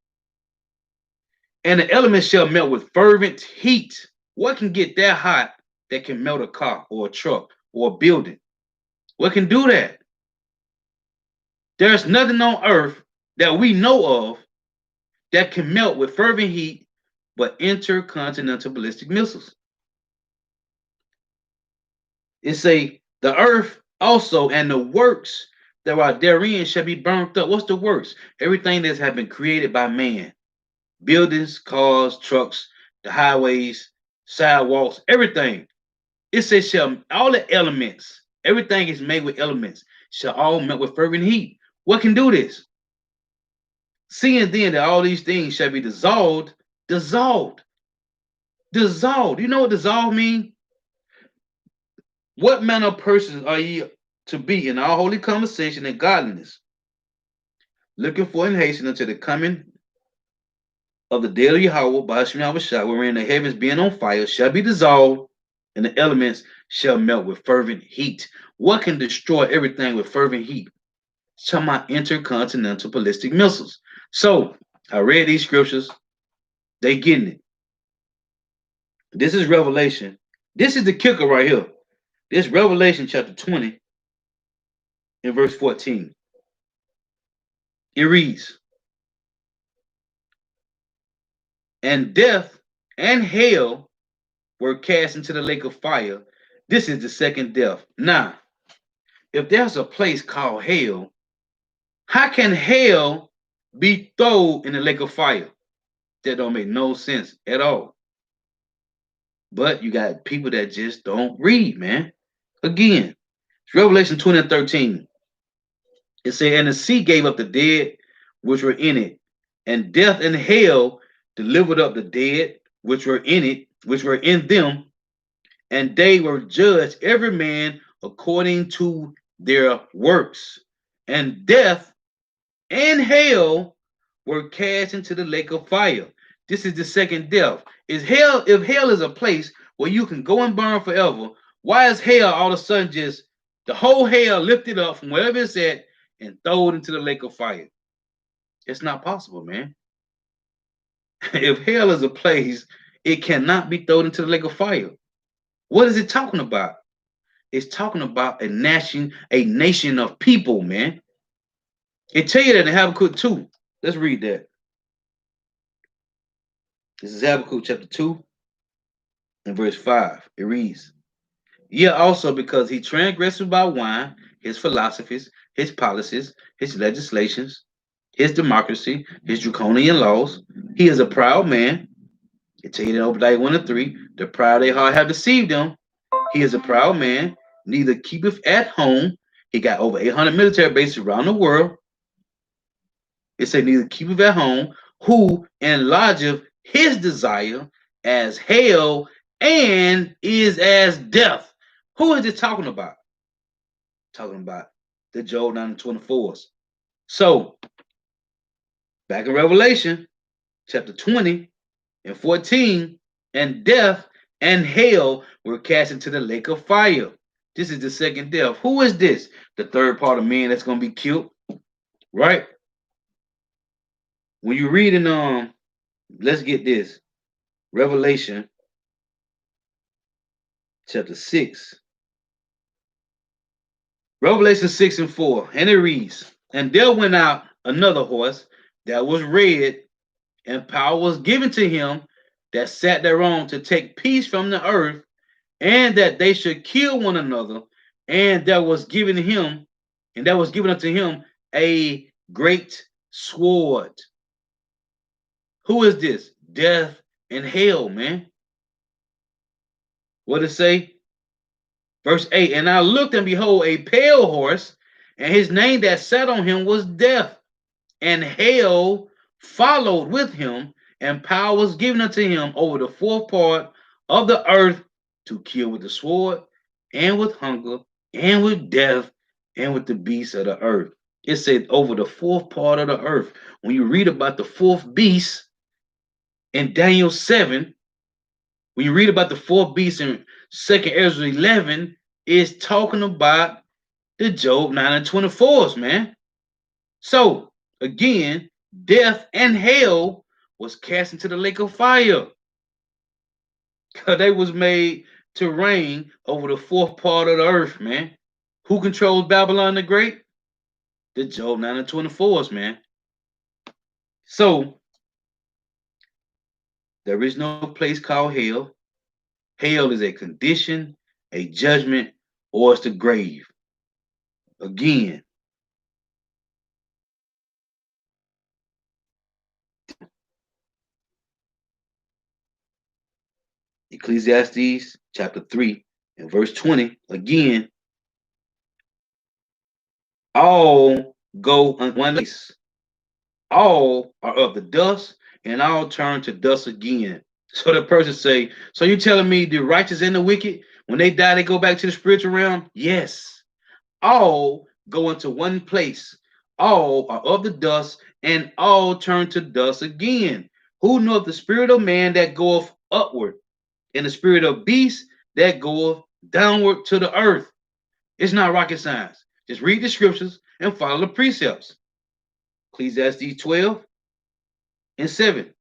and the elements shall melt with fervent heat. What can get that hot that can melt a car or a truck or a building? What can do that? There's nothing on earth that we know of that can melt with fervent heat but intercontinental ballistic missiles. It say, The earth also and the works that are therein shall be burnt up. What's the works? Everything that has been created by man. Buildings, cars, trucks, the highways, sidewalks, everything. It says shall all the elements, everything is made with elements, shall all melt with fervent heat. What can do this? Seeing then that all these things shall be dissolved, dissolved, dissolved. You know what dissolve mean? What manner of persons are ye to be in all holy conversation and godliness, looking for and hastening unto the coming of the day of Yahweh by Hashem Shah, wherein the heavens being on fire shall be dissolved, and the elements shall melt with fervent heat. What can destroy everything with fervent heat? Talking about intercontinental ballistic missiles. So I read these scriptures, they getting it. This is Revelation. This is the kicker right here. This Revelation chapter 20 and verse 14. It reads, and death and hell were cast into the lake of fire. This is the second death. Now, if there's a place called hell, how can hell be thrown in the lake of fire? That don't make no sense at all. But you got people that just don't read, man. Again, it's Revelation 20 and 13. It said, and the sea gave up the dead which were in it, and death and hell delivered up the dead which were in it, which were in them, and they were judged every man according to their works. And death and hell were cast into the lake of fire. This is the second death. Is hell, if hell is a place where you can go and burn forever, why is hell all of a sudden just the whole hell lifted up from wherever it's at and thrown into the lake of fire? It's not possible, man. If hell is a place, it cannot be thrown into the lake of fire. What is it talking about? It's talking about a nation of people, man. It tell you that in Habakkuk 2. Let's read that. This is Habakkuk chapter 2 and verse 5. It reads, yet also because he transgressed by wine, his philosophies, his policies, his legislations, his democracy, his draconian laws, he is a proud man. It tell you in Obadiah 1 and 3, the proud they heart have deceived him. He is a proud man, neither keepeth at home. He got over 800 military bases around the world. It said neither keepeth at home, who enlargeth his desire as hell and is as death. Who is it talking about? Talking about the Job 9 and 24s. So back in Revelation chapter 20 and 14, and death and hell were cast into the lake of fire. This is the second death. Who is this? The third part of man that's going to be killed, right? When you read in let's get this, Revelation chapter 6. Revelation 6 and 4. And it reads, and there went out another horse that was red, and power was given to him that sat thereon to take peace from the earth, and that they should kill one another, and there was given him, and that was given unto him a great sword. Who is this? Death and hell, man. What does it say? Verse 8, and I looked, and behold, a pale horse, and his name that sat on him was Death, and hell followed with him, and power was given unto him over the fourth part of the earth to kill with the sword, and with hunger, and with death, and with the beasts of the earth. It said over the fourth part of the earth. When you read about the fourth beast in Daniel 7, when you read about the fourth beast in 2nd Ezra 11, it's talking about the Job 9 and 24s, man. So, again, death and hell was cast into the lake of fire. Because they was made to reign over the fourth part of the earth, man. Who controls Babylon the Great? The Job 9 and 24s, man. So, there is no place called hell. Hell is a condition, a judgment or it's the grave. Again, Ecclesiastes chapter 3 and verse 20. Again, all go on one place. All are of the dust, and all turn to dust again. So the person say, so you telling me the righteous and the wicked, when they die, they go back to the spiritual realm? Yes. All go into one place. All are of the dust, and all turn to dust again. Who knoweth the spirit of man that goeth upward, and the spirit of beast that goeth downward to the earth? It's not rocket science. Just read the scriptures and follow the precepts. Ecclesiastes 12 and 7.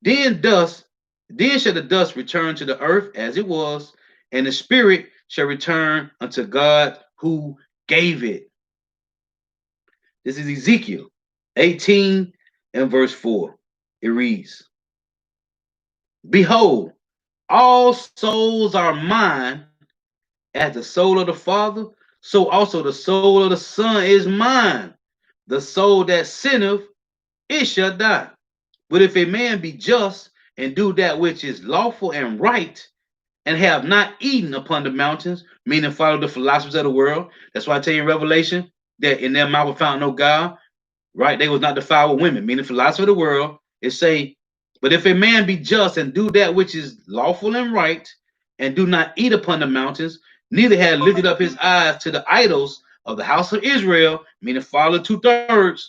Then dust, then shall the dust return to the earth as it was, and the spirit shall return unto God who gave it. This is Ezekiel 18 and verse 4. It reads, behold, all souls are mine, as the soul of the Father, so also the soul of the Son is mine. The soul that sinneth, it shall die. But if a man be just and do that which is lawful and right, and have not eaten upon the mountains, meaning follow the philosophers of the world. That's why I tell you in Revelation that in their mouth was found no God, right? They was not defiled with women, meaning philosophy of the world. It say, but if a man be just and do that which is lawful and right, and do not eat upon the mountains, neither had lifted up his eyes to the idols of the house of Israel, meaning follow 2/3,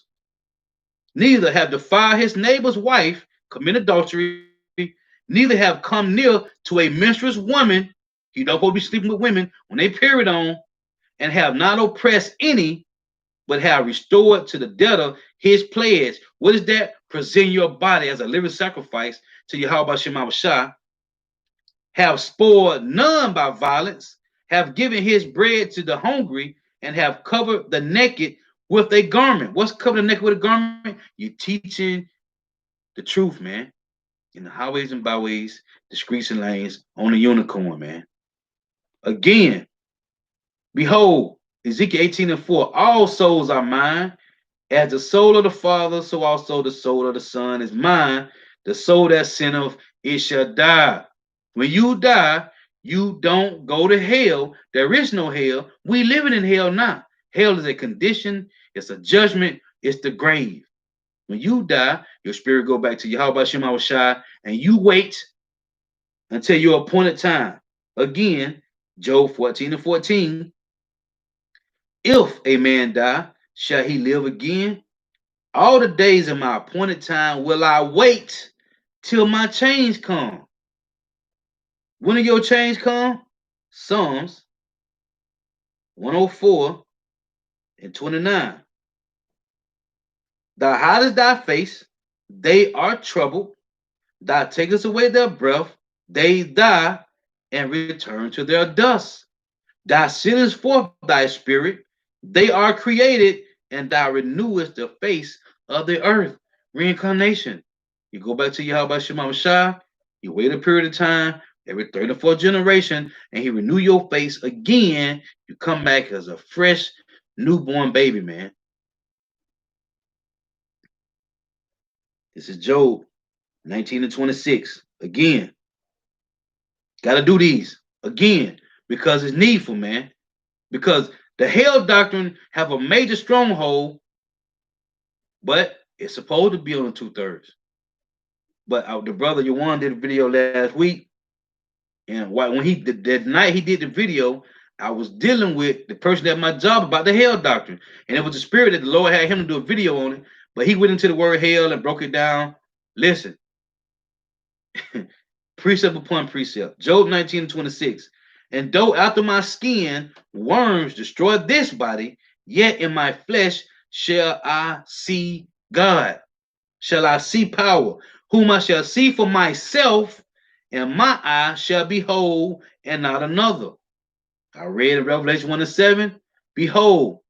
neither have defiled his neighbor's wife, commit adultery, neither have come near to a menstruous woman. He don't supposed to be sleeping with women when they period on, and have not oppressed any, but have restored to the debtor his pledge. What is that? Present your body as a living sacrifice to Yahweh Shema Shah. Have spoiled none by violence, have given his bread to the hungry, and have covered the naked with a garment. What's covered the naked with a garment? You teaching the truth, man. In the highways and byways, the streets and lanes, on the unicorn, man. Again, behold, Ezekiel 18 and 4, all souls are mine. As the soul of the Father, so also the soul of the Son is mine. The soul that sinneth, it shall die. When you die, you don't go to hell. There is no hell. We living in hell now. Hell is a condition, it's a judgment, it's the grave. When you die, your spirit go back to Yahweh Shema Shai, and you wait until your appointed time. Again, Job 14 and 14. If a man die, shall he live again? All the days of my appointed time will I wait till my change come. When will your change come? Psalms 104 and 29. Thou hidest thy face, they are troubled. Thou takest away their breath, they die and return to their dust. Thou sendest forth thy spirit, they are created, and thou renewest the face of the earth. Reincarnation. You go back to Yahweh Shema Shah, you wait a period of time, every third or fourth generation, and he renew your face again. You come back as a fresh newborn baby, man. This is Job 19 and 26. Again, got to do these again because it's needful, man. Because the hell doctrine have a major stronghold, but it's supposed to be on the 2/3. But the brother Yawan did a video last week, and when he did that night he did the video, I was dealing with the person at my job about the hell doctrine, and it was the spirit that the Lord had him to do a video on it. But he went into the word hell and broke it down. Listen, precept upon precept. Job 19 and 26. And though after my skin worms destroy this body, yet in my flesh shall I see God. Shall I see power, whom I shall see for myself, and my eye shall behold, and not another. I read in Revelation 1 and 7. Behold,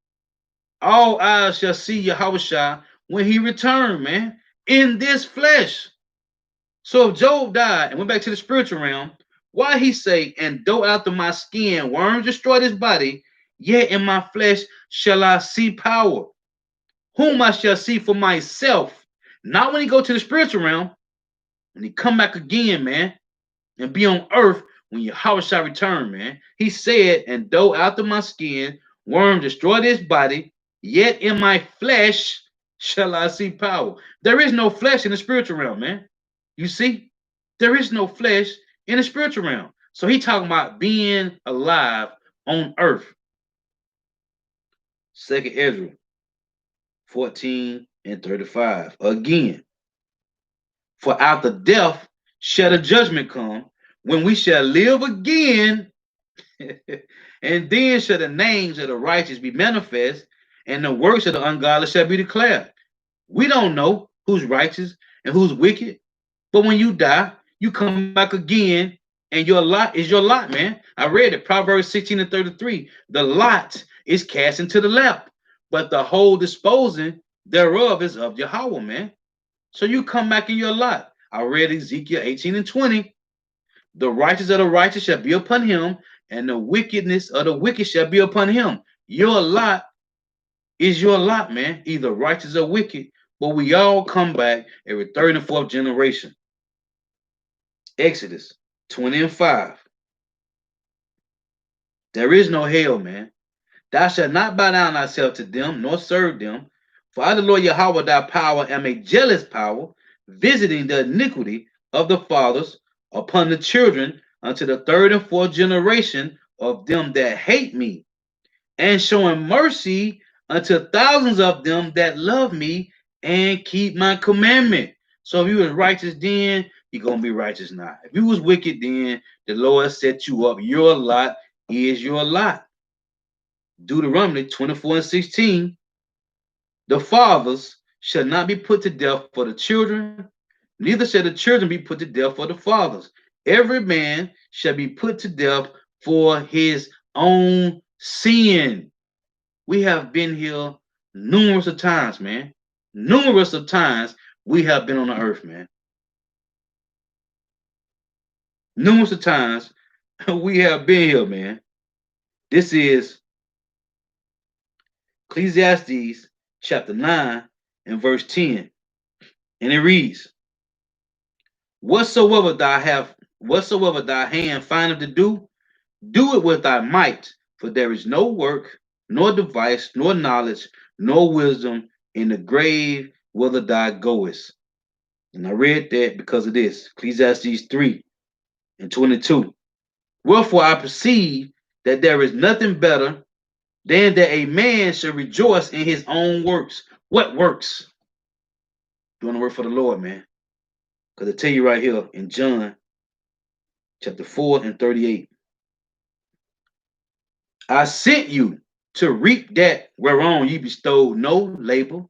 all eyes shall see Yahushua when he return, man, in this flesh. So if Job died and went back to the spiritual realm, Why he say, and though after my skin worms destroy this body, yet in my flesh shall I see power, whom I shall see for myself. Not when he go to the spiritual realm, when he come back again, man, and be on earth when Yahweh shall return, man. He said, and though after my skin worms destroy this body, yet in my flesh shall I see power. There is no flesh in the spiritual realm, man. You see, there is no flesh in the spiritual realm. So he talking about being alive on earth. Second Ezra 14 and 35. Again, for after death shall the judgment come, when we shall live again, and then shall the names of the righteous be manifest, and the works of the ungodly shall be declared. We don't know who's righteous and who's wicked, but when you die, you come back again, and your lot is your lot, man. I read it, Proverbs 16 and 33. The lot is cast into the lap, but the whole disposing thereof is of Yahweh, man. So you come back in your lot. I read Ezekiel 18 and 20. The righteous of the righteous shall be upon him, and the wickedness of the wicked shall be upon him. Your lot is your lot, man. Either righteous or wicked, but we all come back every third and fourth generation. Exodus 20 and 5. There is no hell, man. Thou shalt not bow down thyself to them, nor serve them. For I, the Lord Yahweh, thy power, am a jealous power, visiting the iniquity of the fathers upon the children unto the third and fourth generation of them that hate me, and showing mercy unto thousands of them that love me and keep my commandment. So if you was righteous then, you're going to be righteous now. If you was wicked then, the Lord set you up. Your lot is your lot. Deuteronomy 24 and 16. The fathers shall not be put to death for the children, neither shall the children be put to death for the fathers. Every man shall be put to death for his own sin. We have been here numerous of times, man. Numerous of times we have been on the earth, man. Numerous of times we have been here, man. This is Ecclesiastes chapter 9 and verse 10. And it reads, whatsoever thy hand findeth to do, do it with thy might, for there is no work, nor device, nor knowledge, nor wisdom in the grave whither thou goest. And I read that because of this. Ecclesiastes 3 and 22. Wherefore I perceive that there is nothing better than that a man should rejoice in his own works. What works? Doing the work for the Lord, man. Because I tell you right here in John chapter 4 and 38. I sent you to reap that whereon ye bestowed no labor.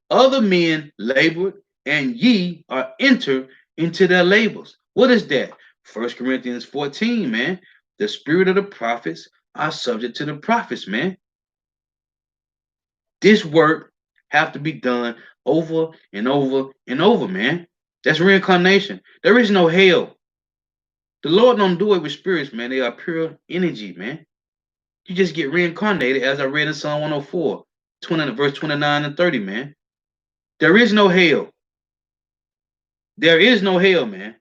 Other men labored, and ye are entered into their labors. What is that? 1 Corinthians 14, man. The spirit of the prophets are subject to the prophets, man. This work have to be done over and over and over, man. That's reincarnation. There is no hell. The Lord don't do it with spirits, man. They are pure energy, man. You just get reincarnated, as I read in Psalm 104, verse 29 and 30, man. There is no hell. There is no hell, man.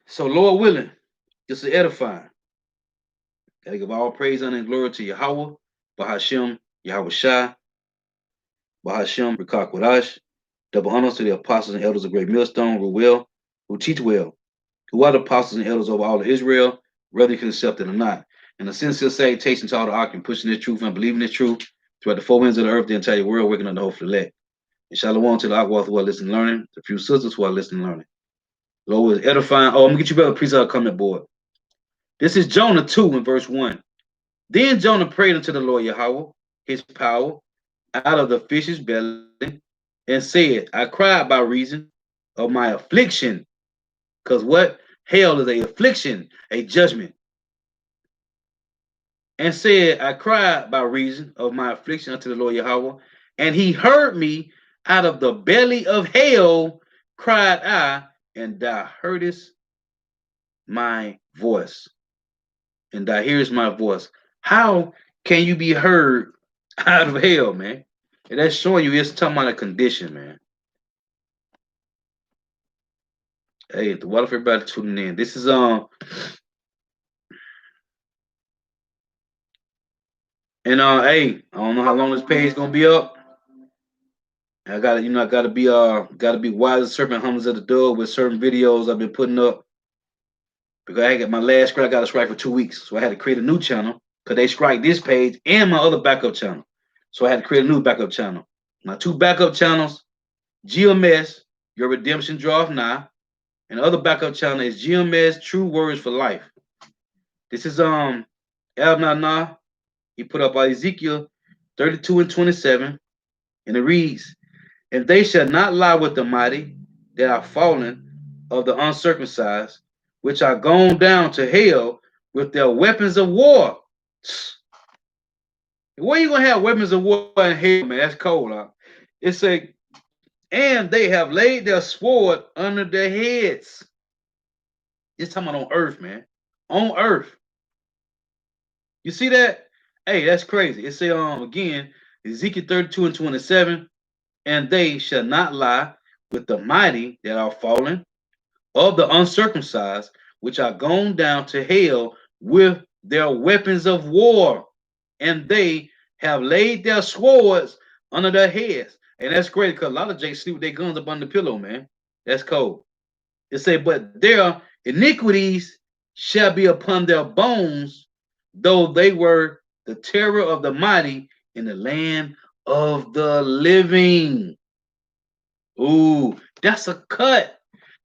So, Lord willing, this is edifying. Gotta give all praise, honor, and glory to Yahweh, Bahashem, Yahweh Shai, Bahashem, Rikak Wadash. Double honors to the apostles and elders of Great Millstone, who teach well, who are the apostles and elders over all of Israel, whether you can accept it or not. And a sincere salutation to all the ark pushing this truth and believing this truth throughout the four winds of the earth, the entire world, working on the hopeful elect. And shalom to the Akwath who are listening and learning, the few sisters who are listening and learning. Lord is edifying. Oh, I'm gonna get you better priesthood comment board. This is Jonah 2 in verse 1. Then Jonah prayed unto the Lord Yahweh, his power, out of the fish's belly, and said, I cried by reason of my affliction. Because what? Hell is a affliction, a judgment. And said, I cried by reason of my affliction unto the Lord Yahweh, and he heard me out of the belly of hell, cried I, and thou heardest my voice, and thou hearest my voice. How can you be heard out of hell, man? And that's showing you it's talking about a condition, man. Hey, the water for everybody tuning in. This is and hey, I don't know how long this page is gonna be up. I gotta, gotta be wise as serpent, humble as the dove with certain videos I've been putting up because I got my last strike. I got a strike for 2 weeks, so I had to create a new channel because they strike this page and my other backup channel. So I had to create a new backup channel. My two backup channels, GMS, Your Redemption Draweth Nigh, and the other backup channel is GMS True Words for Life. This is Abnana. He put up by Ezekiel 32 and 27, and it reads, "And they shall not lie with the mighty that are fallen of the uncircumcised, which are gone down to hell with their weapons of war." Where you gonna have weapons of war in hell, man? That's cold, huh? It's a and they have laid their sword under their heads. It's talking about on earth, man. On earth. You see that? Hey, that's crazy. It say again, Ezekiel 32 and 27, and they shall not lie with the mighty that are fallen of the uncircumcised, which are gone down to hell with their weapons of war, and they have laid their swords under their heads. And that's great because a lot of Jakes sleep with their guns up on the pillow, man. That's cold. It say, but their iniquities shall be upon their bones, though they were the terror of the mighty in the land of the living. Ooh, that's a cut.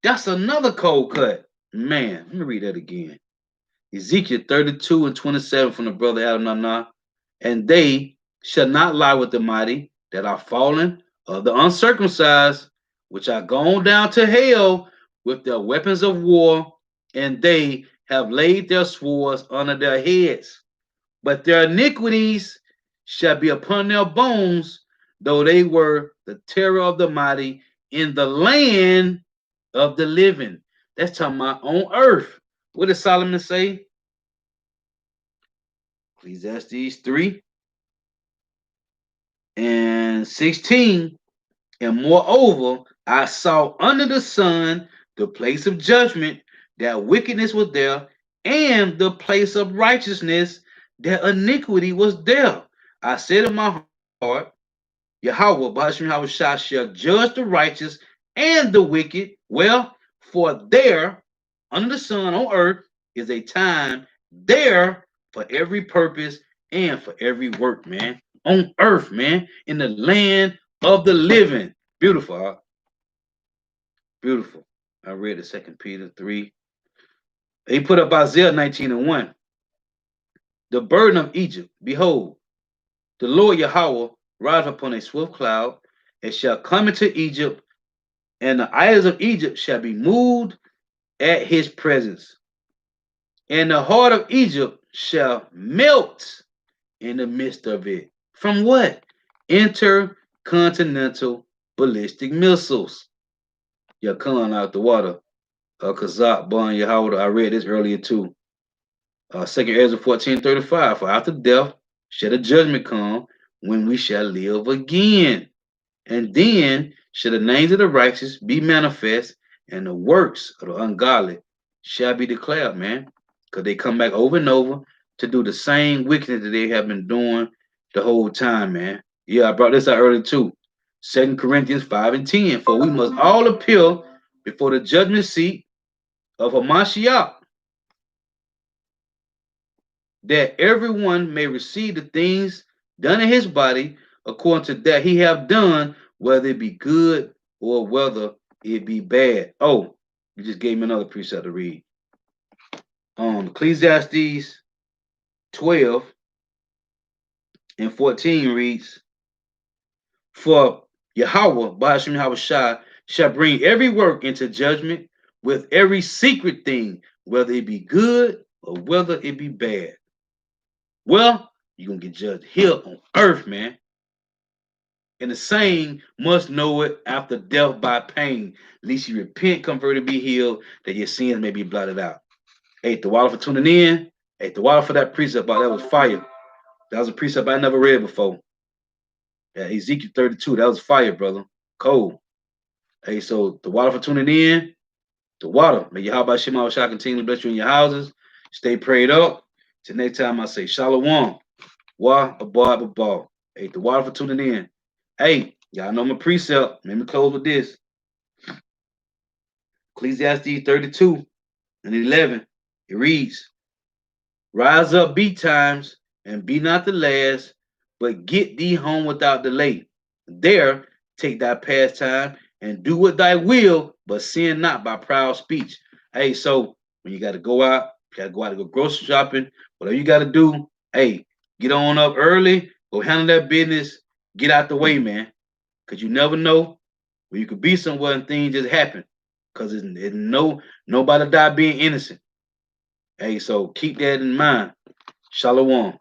That's another cold cut. Man, let me read that again. Ezekiel 32 and 27 from the brother Adonai. And they shall not lie with the mighty that are fallen of the uncircumcised, which are gone down to hell with their weapons of war, and they have laid their swords under their heads. But their iniquities shall be upon their bones, though they were the terror of the mighty in the land of the living. That's talking about on earth. What does Solomon say? Ecclesiastes 3 and 16. And moreover, I saw under the sun the place of judgment, that wickedness was there, and the place of righteousness, that iniquity was there. I said in my heart, Yahweh, Bashim Hawashah, shall judge the righteous and the wicked. Well, for there, under the sun on earth, is a time there for every purpose and for every work, man. On earth, man, in the land of the living. Beautiful, huh? Beautiful. I read the 2 Peter 3. He put up Isaiah 19 and 1. The burden of Egypt, behold, the Lord Yahweh rise upon a swift cloud, and shall come into Egypt, and the idols of Egypt shall be moved at his presence. And the heart of Egypt shall melt in the midst of it. From what? Intercontinental ballistic missiles. Yakan out the water. Kazak Bon Yahweh. I read this earlier too. 2 Ezra 14:35. For after death shall the judgment come, when we shall live again. And then shall the names of the righteous be manifest, and the works of the ungodly shall be declared, man. Because they come back over and over to do the same wickedness that they have been doing the whole time, man. Yeah, I brought this out earlier too. 2 Corinthians 5 and 10. For we must all appear before the judgment seat of Hamashiach, that everyone may receive the things done in his body according to that he have done, whether it be good or whether it be bad. Oh, you just gave me another precept to read. Ecclesiastes 12 and 14 reads, for Yahweh, Ba'ashim Yahweh shall bring every work into judgment with every secret thing, whether it be good or whether it be bad. Well, you're going to get judged here on earth, man. And the same must know it after death by pain. At least you repent, convert, and be healed, that your sins may be blotted out. Hey, the water for tuning in. Hey, the water for that precept. That was fire. That was a precept I never read before. Yeah, Ezekiel 32. That was fire, brother. Cold. Hey, so the water for tuning in. The water. May Yahweh Shema shall continue to bless you in your houses. Stay prayed up. Till next time, I say Shalom. Wa abad ball. Hey, the water for tuning in. Hey, y'all know my precept. Let me close with this. Ecclesiastes 32 and 11. It reads, Rise up betimes and be not the last, but get thee home without delay. There take thy pastime and do what thy will, but sin not by proud speech. Hey, so when you got to go out, you got to go out and go grocery shopping, whatever you got to do, hey, get on up early, go handle that business, get out the way, man. Because you never know where you could be somewhere and things just happen. Because it's nobody die being innocent. Hey, so keep that in mind. Shalom.